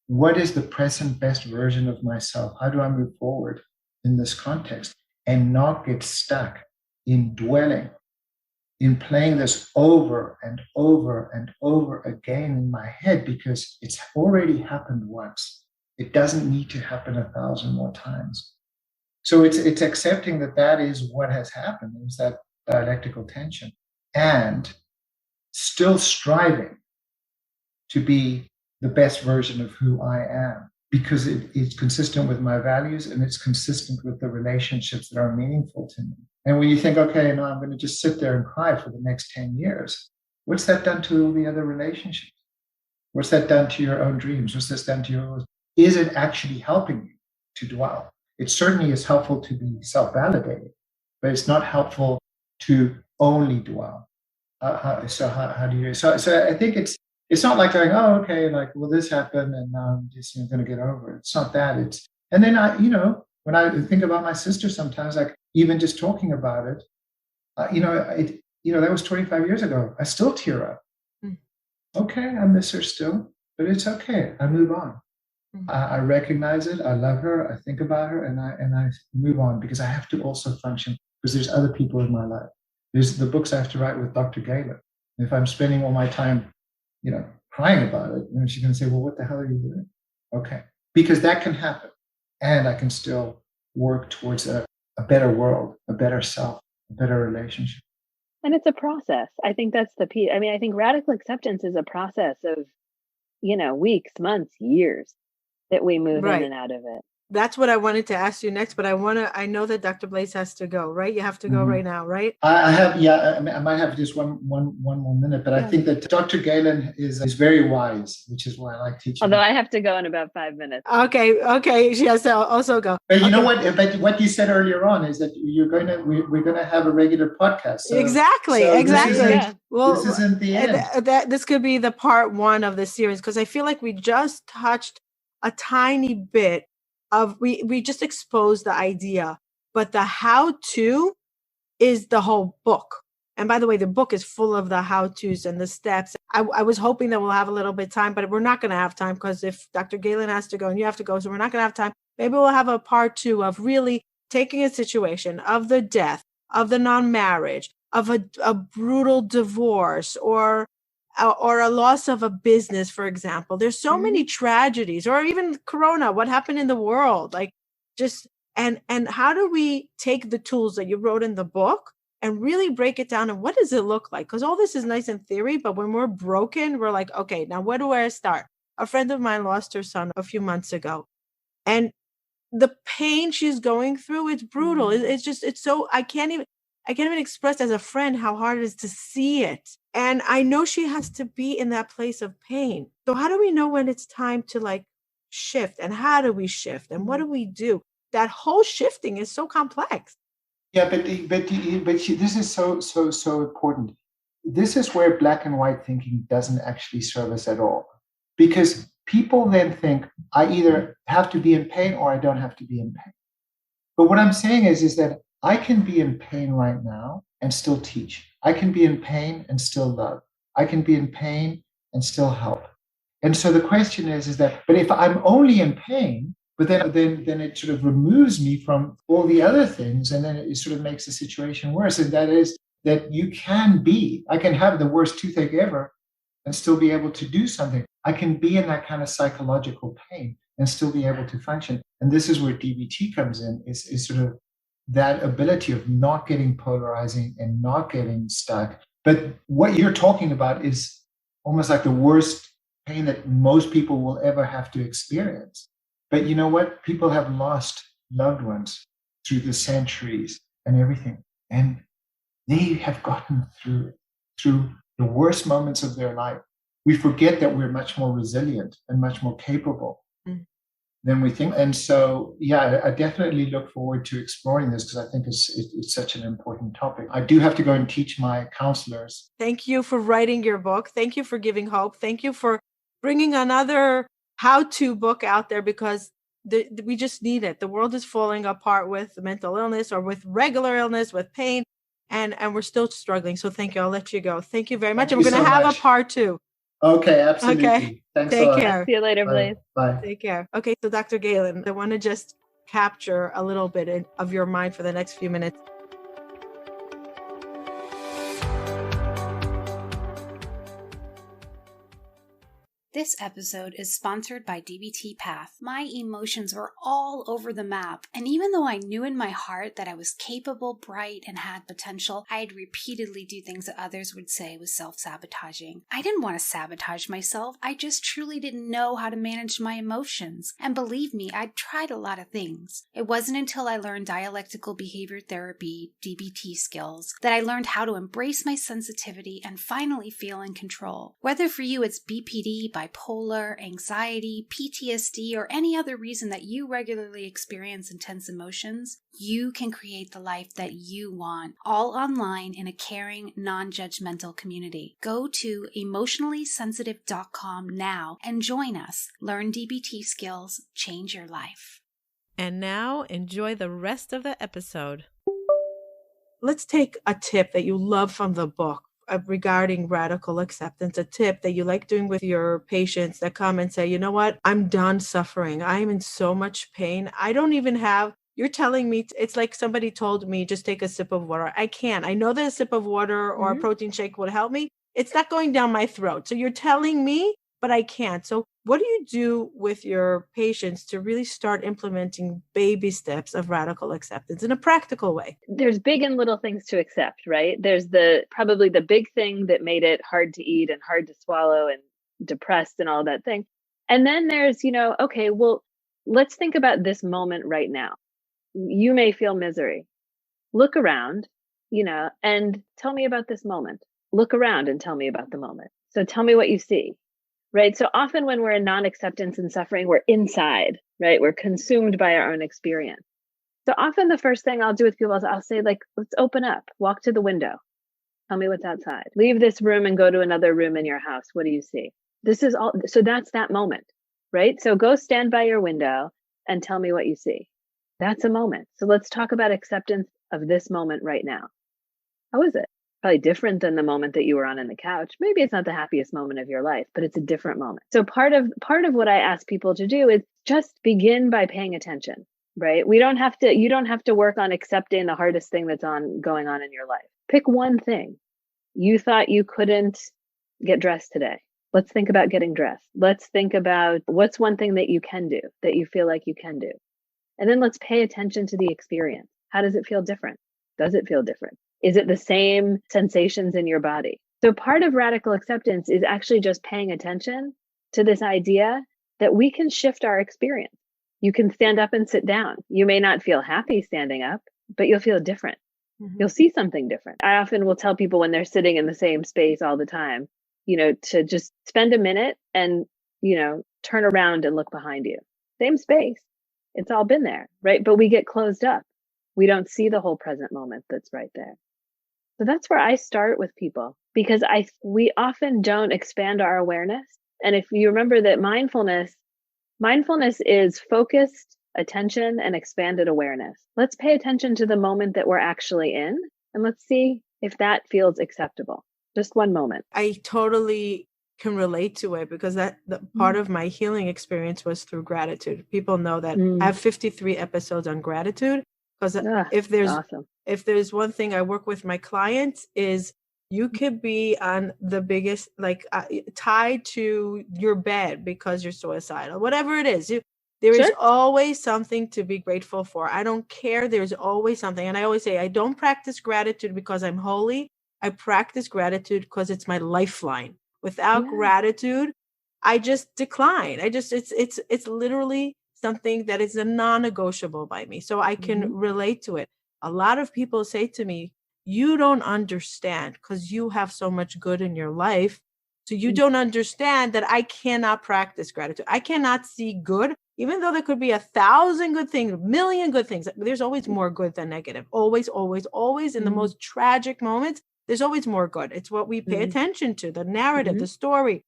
what is the present best version of myself? How do I move forward in this context and not get stuck in dwelling, in playing this over and over and over again in my head, because it's already happened once. It doesn't need to happen 1,000 more times. So it's accepting that is what has happened, is that dialectical tension, and still striving to be the best version of who I am, because it's consistent with my values and it's consistent with the relationships that are meaningful to me. And when you think, okay, no, I'm going to just sit there and cry for the next 10 years, what's that done to all the other relationships? What's that done to your own dreams? What's this done to your own? Is it actually helping you to dwell? It certainly is helpful to be self-validated, but it's not helpful to only dwell. So I think it's not like going, oh, okay, like, well, this happened and now I'm just going to get over it. It's not that. And then when I think about my sister sometimes, like even just talking about it, that was 25 years ago. I still tear up. Okay, I miss her still, but it's okay. I move on. I recognize it. I love her. I think about her, and I move on, because I have to also function, because there's other people in my life. There's the books I have to write with Dr. Galen. If I'm spending all my time, crying about it, she's going to say, well, what the hell are you doing? Okay, because that can happen, and I can still work towards a better world, a better self, a better relationship. And it's a process. I think that's the piece. I mean, I think radical acceptance is a process of, weeks, months, years that we move in and out of it. That's what I wanted to ask you next, but I know that Dr. Blaze has to go, right? You have to go right now, right? I have, I might have just one more minute, but I think that Dr. Galen is very wise, which is why I like teaching. Although I have to go in about 5 minutes. Okay. She has to also go. But you know what? But what you said earlier on is that we're going to have a regular podcast. So, exactly. Well, this isn't the end. This could be the part 1 of the series, because I feel like we just touched a tiny bit of, we just exposed the idea, but the how-to is the whole book. And by the way, the book is full of the how-tos and the steps. I was hoping that we'll have a little bit of time, but we're not going to have time, because if Dr. Galen has to go and you have to go, so we're not going to have time. Maybe we'll have a part 2 of really taking a situation of the death, of the non-marriage, of a brutal divorce, or a loss of a business, for example. There's so many tragedies, or even Corona, what happened in the world, like just, and how do we take the tools that you wrote in the book and really break it down? And what does it look like? Because all this is nice in theory, but when we're broken, we're like, okay, now where do I start? A friend of mine lost her son a few months ago, and the pain she's going through, it's brutal. It's so, I can't even express as a friend how hard it is to see it. And I know she has to be in that place of pain. So how do we know when it's time to shift? And how do we shift? And what do we do? That whole shifting is so complex. Yeah, but this is so important. This is where black and white thinking doesn't actually serve us at all. Because people then think, I either have to be in pain or I don't have to be in pain. But what I'm saying is that I can be in pain right now and still teach. I can be in pain and still love. I can be in pain and still help. And so the question is that, but if I'm only in pain, but then it sort of removes me from all the other things, and then it sort of makes the situation worse. And that is that I can have the worst toothache ever and still be able to do something. I can be in that kind of psychological pain and still be able to function. And this is where DBT comes in, is sort of that ability of not getting polarizing and not getting stuck. But what you're talking about is almost like the worst pain that most people will ever have to experience. But you know what? People have lost loved ones through the centuries and everything. And they have gotten through the worst moments of their life. We forget that we're much more resilient and much more capable than we think. And so, yeah, I definitely look forward to exploring this because I think it's such an important topic. I do have to go and teach my counselors. Thank you for writing your book. Thank you for giving hope. Thank you for bringing another how-to book out there because we just need it. The world is falling apart with mental illness or with regular illness, with pain, and we're still struggling. So thank you. I'll let you go. Thank you very much. And we're going to have a part 2. Okay, absolutely. Okay. Thanks Take a lot. care. See you later, Blaise. Bye. Take care. Okay, so Dr. Galen, I want to just capture a little bit of your mind for the next few minutes. This episode is sponsored by DBT Path. My emotions were all over the map, and even though I knew in my heart that I was capable, bright, and had potential, I'd repeatedly do things that others would say was self-sabotaging. I didn't want to sabotage myself, I just truly didn't know how to manage my emotions. And believe me, I'd tried a lot of things. It wasn't until I learned Dialectical Behavior Therapy, DBT skills, that I learned how to embrace my sensitivity and finally feel in control. Whether for you it's BPD, bipolar, anxiety, PTSD, or any other reason that you regularly experience intense emotions, you can create the life that you want, all online in a caring, non-judgmental community. Go to emotionallysensitive.com now and join us. Learn DBT skills, change your life. And now enjoy the rest of the episode. Let's take a tip that you love from the book regarding radical acceptance, a tip that you like doing with your patients that come and say, you know what, I'm done suffering. I'm in so much pain. I don't even have, you're telling me, it's like somebody told me, just take a sip of water. I can't. I know that a sip of water or a protein shake would help me. It's not going down my throat. So you're telling me, but I can't. So what do you do with your patients to really start implementing baby steps of radical acceptance in a practical way? There's big and little things to accept, right? There's probably the big thing that made it hard to eat and hard to swallow and depressed and all that thing. And then there's, okay, well, let's think about this moment right now. You may feel misery. Look around, and tell me about this moment. Look around and tell me about the moment. So tell me what you see. Right. So often when we're in non-acceptance and suffering, we're inside, right? We're consumed by our own experience. So often the first thing I'll do with people is I'll say, let's open up, walk to the window. Tell me what's outside. Leave this room and go to another room in your house. What do you see? This is all. So that's that moment, right? So go stand by your window and tell me what you see. That's a moment. So let's talk about acceptance of this moment right now. How is it? Probably different than the moment that you were on in the couch. Maybe it's not the happiest moment of your life, but it's a different moment. So part of what I ask people to do is just begin by paying attention, right? You don't have to work on accepting the hardest thing that's going on in your life. Pick one thing. You thought you couldn't get dressed today. Let's think about getting dressed. Let's think about what's one thing that you can do, that you feel like you can do. And then let's pay attention to the experience. How does it feel different? Does it feel different? Is it the same sensations in your body? So part of radical acceptance is actually just paying attention to this idea that we can shift our experience. You can stand up and sit down. You may not feel happy standing up, but you'll feel different. Mm-hmm. You'll see something different. I often will tell people when they're sitting in the same space all the time, to just spend a minute and, turn around and look behind you. Same space. It's all been there, right? But we get closed up. We don't see the whole present moment that's right there. So that's where I start with people, because we often don't expand our awareness. And if you remember that mindfulness is focused attention and expanded awareness. Let's pay attention to the moment that we're actually in, and let's see if that feels acceptable. Just one moment. I totally can relate to it because the part of my healing experience was through gratitude. People know that I have 53 episodes on gratitude. Because if there's one thing I work with my clients is you could be on the biggest, tied to your bed because you're suicidal, whatever it is. There is always something to be grateful for. I don't care. There's always something. And I always say, I don't practice gratitude because I'm holy. I practice gratitude because it's my lifeline. Without gratitude, I just decline. It's literally something that is a non-negotiable by me. So I can relate to it. A lot of people say to me, you don't understand because you have so much good in your life. So you don't understand that I cannot practice gratitude. I cannot see good, even though there could be 1,000 good things, 1,000,000 good things. There's always more good than negative. Always, always, always. In the most tragic moments, there's always more good. It's what we pay attention to, the narrative, the story.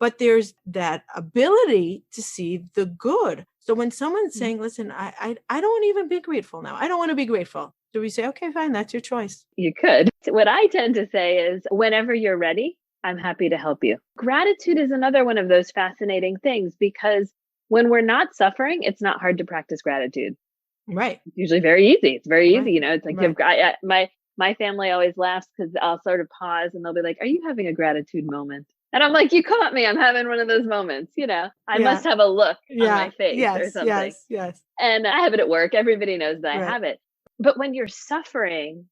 But there's that ability to see the good. So when someone's saying, listen, I don't want to even be grateful now. I don't want to be grateful. Do we say, okay, fine, that's your choice? You could. What I tend to say is, whenever you're ready, I'm happy to help you. Gratitude is another one of those fascinating things, because when we're not suffering, it's not hard to practice gratitude. Right. It's usually very easy. It's very easy. It's like my family always laughs because I'll sort of pause and they'll be like, are you having a gratitude moment? And I'm like, you caught me. I'm having one of those moments. I must have a look on my face or something. Yes. And I have it at work. Everybody knows that I have it. But when you're suffering,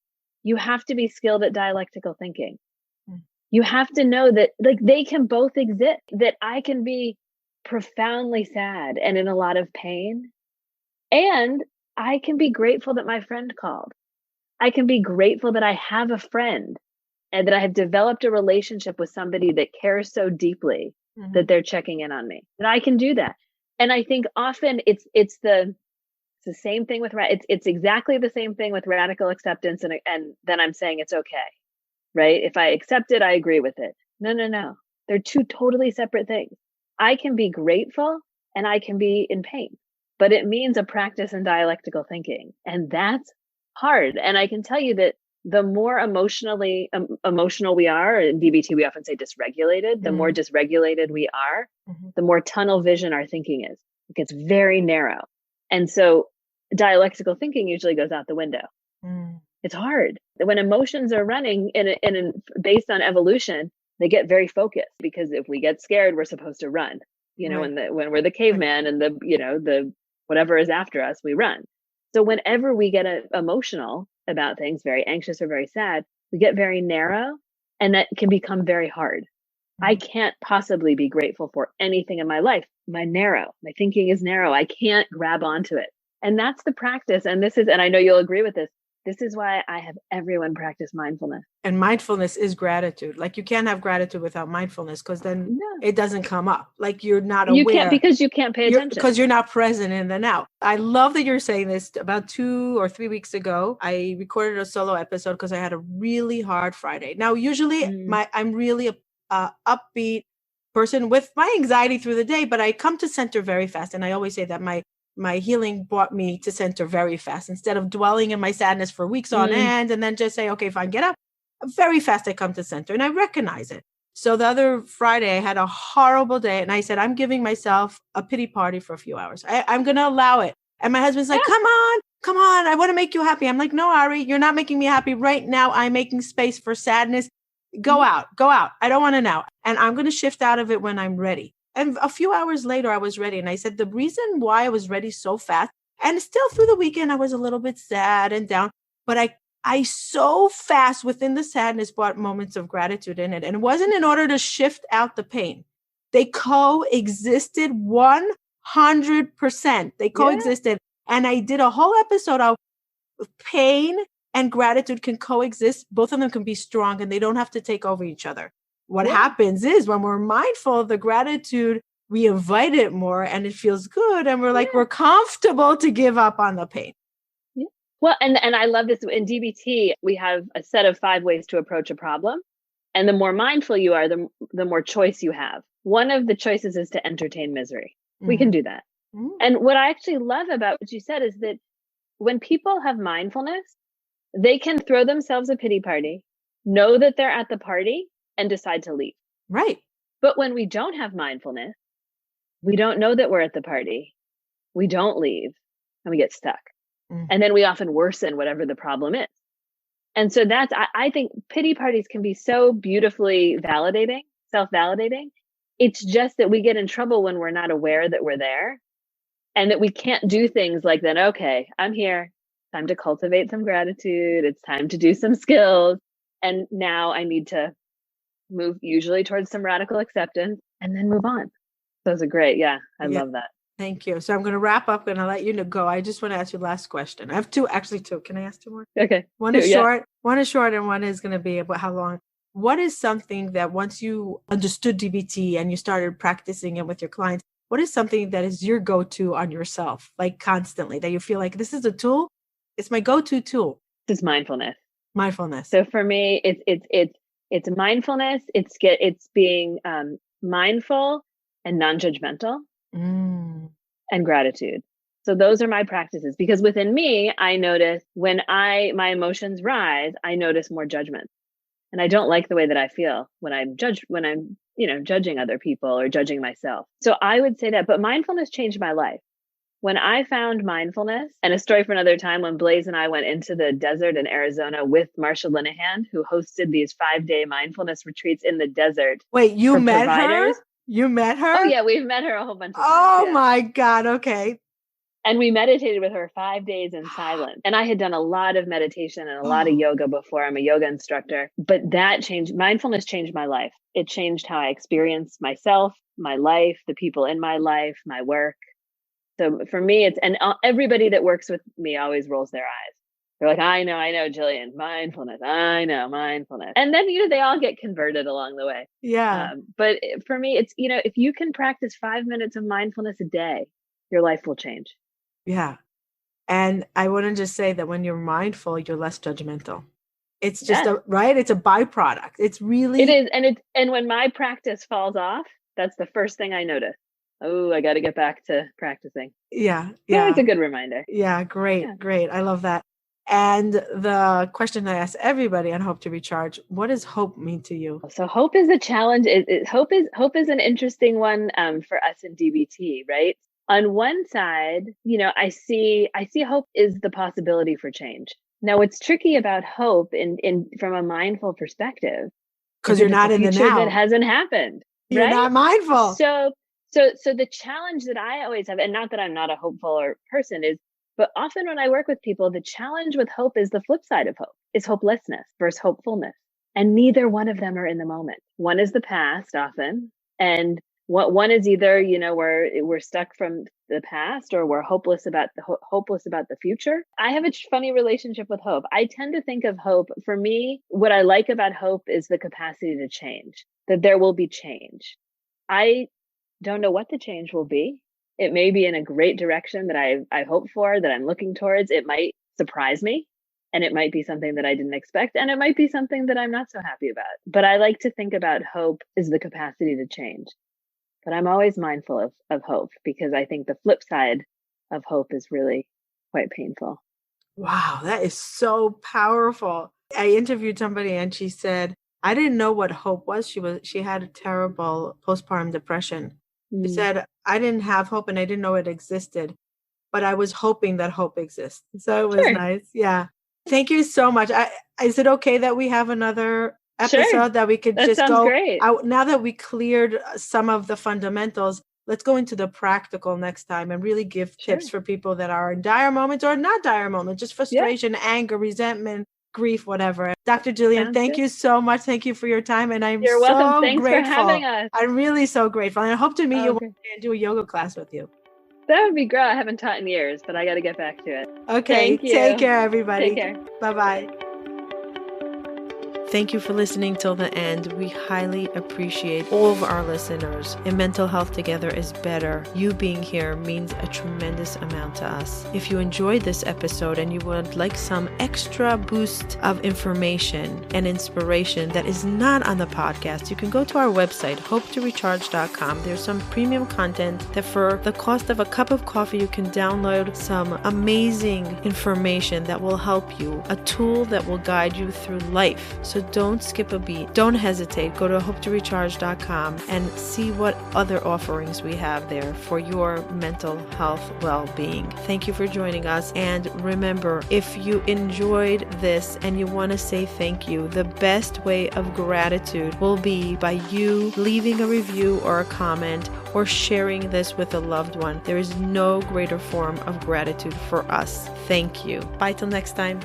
you have to be skilled at dialectical thinking. You have to know that they can both exist, that I can be profoundly sad and in a lot of pain. And I can be grateful that my friend called. I can be grateful that I have a friend and that I have developed a relationship with somebody that cares so deeply that they're checking in on me, that I can do that. And I think often it's the same thing with, it's exactly the same thing with radical acceptance. And then I'm saying it's okay, right? If I accept it, I agree with it. No. They're two totally separate things. I can be grateful and I can be in pain, but it means a practice in dialectical thinking. And that's hard. And I can tell you that the more emotional we are, in DBT, we often say dysregulated, the more dysregulated we are, the more tunnel vision our thinking is. It gets very narrow. And so dialectical thinking usually goes out the window. It's hard. When emotions are running based on evolution, they get very focused, because if we get scared, we're supposed to run. When we're the caveman and the whatever is after us, we run. So whenever we get emotional about things, very anxious or very sad, we get very narrow, and that can become very hard. I can't possibly be grateful for anything in my life. My thinking is narrow. I can't grab onto it. And that's the practice. And and I know you'll agree with this. This is why I have everyone practice mindfulness. And mindfulness is gratitude. Like, you can't have gratitude without mindfulness, because then it doesn't come up. Like, you're not aware. You can't, because you can't pay attention. Because you're not present in the now. I love that you're saying this. About 2 or 3 weeks ago, I recorded a solo episode because I had a really hard Friday. Now, usually I'm really a upbeat person with my anxiety through the day, but I come to center very fast. And I always say that my healing brought me to center very fast, instead of dwelling in my sadness for weeks on end and then just say, okay, fine, get up. Very fast I come to center, and I recognize it. So the other Friday I had a horrible day, and I said, I'm giving myself a pity party for a few hours. I'm going to allow it. And my husband's like, come on. I want to make you happy. I'm like, no, Ari, you're not making me happy right now. I'm making space for sadness. Go out. I don't want to now. And I'm going to shift out of it when I'm ready. And a few hours later, I was ready. And I said, the reason why I was ready so fast, and still through the weekend, I was a little bit sad and down, but I so fast within the sadness brought moments of gratitude in it. And it wasn't in order to shift out the pain. They coexisted 100%. They coexisted. And I did a whole episode of pain and gratitude can coexist. Both of them can be strong, and they don't have to take over each other. What happens is, when we're mindful of the gratitude, we invite it more and it feels good. And we're like, we're comfortable to give up on the pain. Yeah. Well, and I love this. In DBT, we have a set of 5 ways to approach a problem. And the more mindful you are, the more choice you have. One of the choices is to entertain misery. We can do that. And what I actually love about what you said is that when people have mindfulness, they can throw themselves a pity party, know that they're at the party, and decide to leave. Right. But when we don't have mindfulness, we don't know that we're at the party. We don't leave, and we get stuck. And then we often worsen whatever the problem is. And so I think pity parties can be so beautifully validating, self-validating. It's just that we get in trouble when we're not aware that we're there, and that we can't do things like, then, okay, I'm here. Time to cultivate some gratitude. It's time to do some skills. And now I need to move usually towards some radical acceptance and then move on. Those are great. Yeah. I love that. Thank you. So I'm going to wrap up and I'll let you go. I just want to ask you the last question. I have two. Can I ask two more? Okay. One is short, and one is going to be about how long. What is something that once you understood DBT and you started practicing it with your clients, what is something that is your go-to on yourself, like constantly, that you feel like this is a tool? It's my go-to tool. This is mindfulness. Mindfulness. So for me, it's mindfulness. It's being mindful and non-judgmental and gratitude. So those are my practices, because within me, I notice when my emotions rise, I notice more judgment. And I don't like the way that I feel when I'm judging other people or judging myself. So I would say that, but mindfulness changed my life. When I found mindfulness, and a story for another time, when Blaze and I went into the desert in Arizona with Marsha Linehan, who hosted these 5-day mindfulness retreats in the desert. Wait, you met her? You met her? Oh yeah, we've met her a whole bunch of times. Oh my God. Okay. And we meditated with her 5 days in silence. And I had done a lot of meditation and a lot of yoga before. I'm a yoga instructor, but mindfulness changed my life. It changed how I experienced myself, my life, the people in my life, my work. So for me, everybody that works with me always rolls their eyes. They're like, I know, Jillian, mindfulness. I know, mindfulness. And then, they all get converted along the way. Yeah. But for me, it's, if you can practice 5 minutes of mindfulness a day, your life will change. Yeah. And I want to just say that when you're mindful, you're less judgmental. It's just it's a byproduct. It's really. It is. And when my practice falls off, that's the first thing I notice. Oh, I got to get back to practicing. Yeah. Yeah. It's a good reminder. Yeah. Great. Yeah. Great. I love that. And the question I ask everybody on Hope to Recharge, what does hope mean to you? So hope is a challenge. Hope is an interesting one for us in DBT, right? On one side, I see hope is the possibility for change. Now, what's tricky about hope from a mindful perspective, because you're not in the now. That hasn't happened. You're right? not mindful. So the challenge that I always have, and not that I'm not a hopeful person, but often when I work with people, the challenge with hope is the flip side of hope, is hopelessness versus hopefulness. And neither one of them are in the moment. One is the past often, and one is either, we're stuck from the past, or we're hopeless about the future. I have a funny relationship with hope. I tend to think of hope, for me, what I like about hope is the capacity to change, that there will be change. I don't know what the change will be. It may be in a great direction that I hope for, that I'm looking towards. It might surprise me, and it might be something that I didn't expect, and it might be something that I'm not so happy about. But I like to think about hope as the capacity to change. But I'm always mindful of hope, because I think the flip side of hope is really quite painful. Wow, that is so powerful. I interviewed somebody and she said, I didn't know what hope was. She had a terrible postpartum depression. She said, I didn't have hope and I didn't know it existed, but I was hoping that hope exists. So it was nice. Yeah. Thank you so much. Is it okay that we have another episode that we could just go great. Out now that we cleared some of the fundamentals? Let's go into the practical next time and really give tips for people that are in dire moments or not dire moments, just frustration, anger, resentment, grief, whatever. Dr. Jillian, thank you so much. Thank you for your time. And You're welcome. Thanks grateful. For having us. I'm really so grateful. And I hope to meet you one day and do a yoga class with you. That would be great. I haven't taught in years, but I got to get back to it. Okay. Thank you. Take care, everybody. Take care. Bye-bye. Thank you for listening till the end. We highly appreciate all of our listeners. And Mental Health Together is better. You being here means a tremendous amount to us. If you enjoyed this episode and you would like some extra boost of information and inspiration that is not on the podcast, you can go to our website, hopetorecharge.com. There's some premium content that for the cost of a cup of coffee, you can download some amazing information that will help you, a tool that will guide you through life. So don't skip a beat. Don't hesitate. Go to hopetorecharge.com and see what other offerings we have there for your mental health well-being. Thank you for joining us. And remember, if you enjoyed this and you want to say thank you, the best way of gratitude will be by you leaving a review or a comment or sharing this with a loved one. There is no greater form of gratitude for us. Thank you. Bye till next time.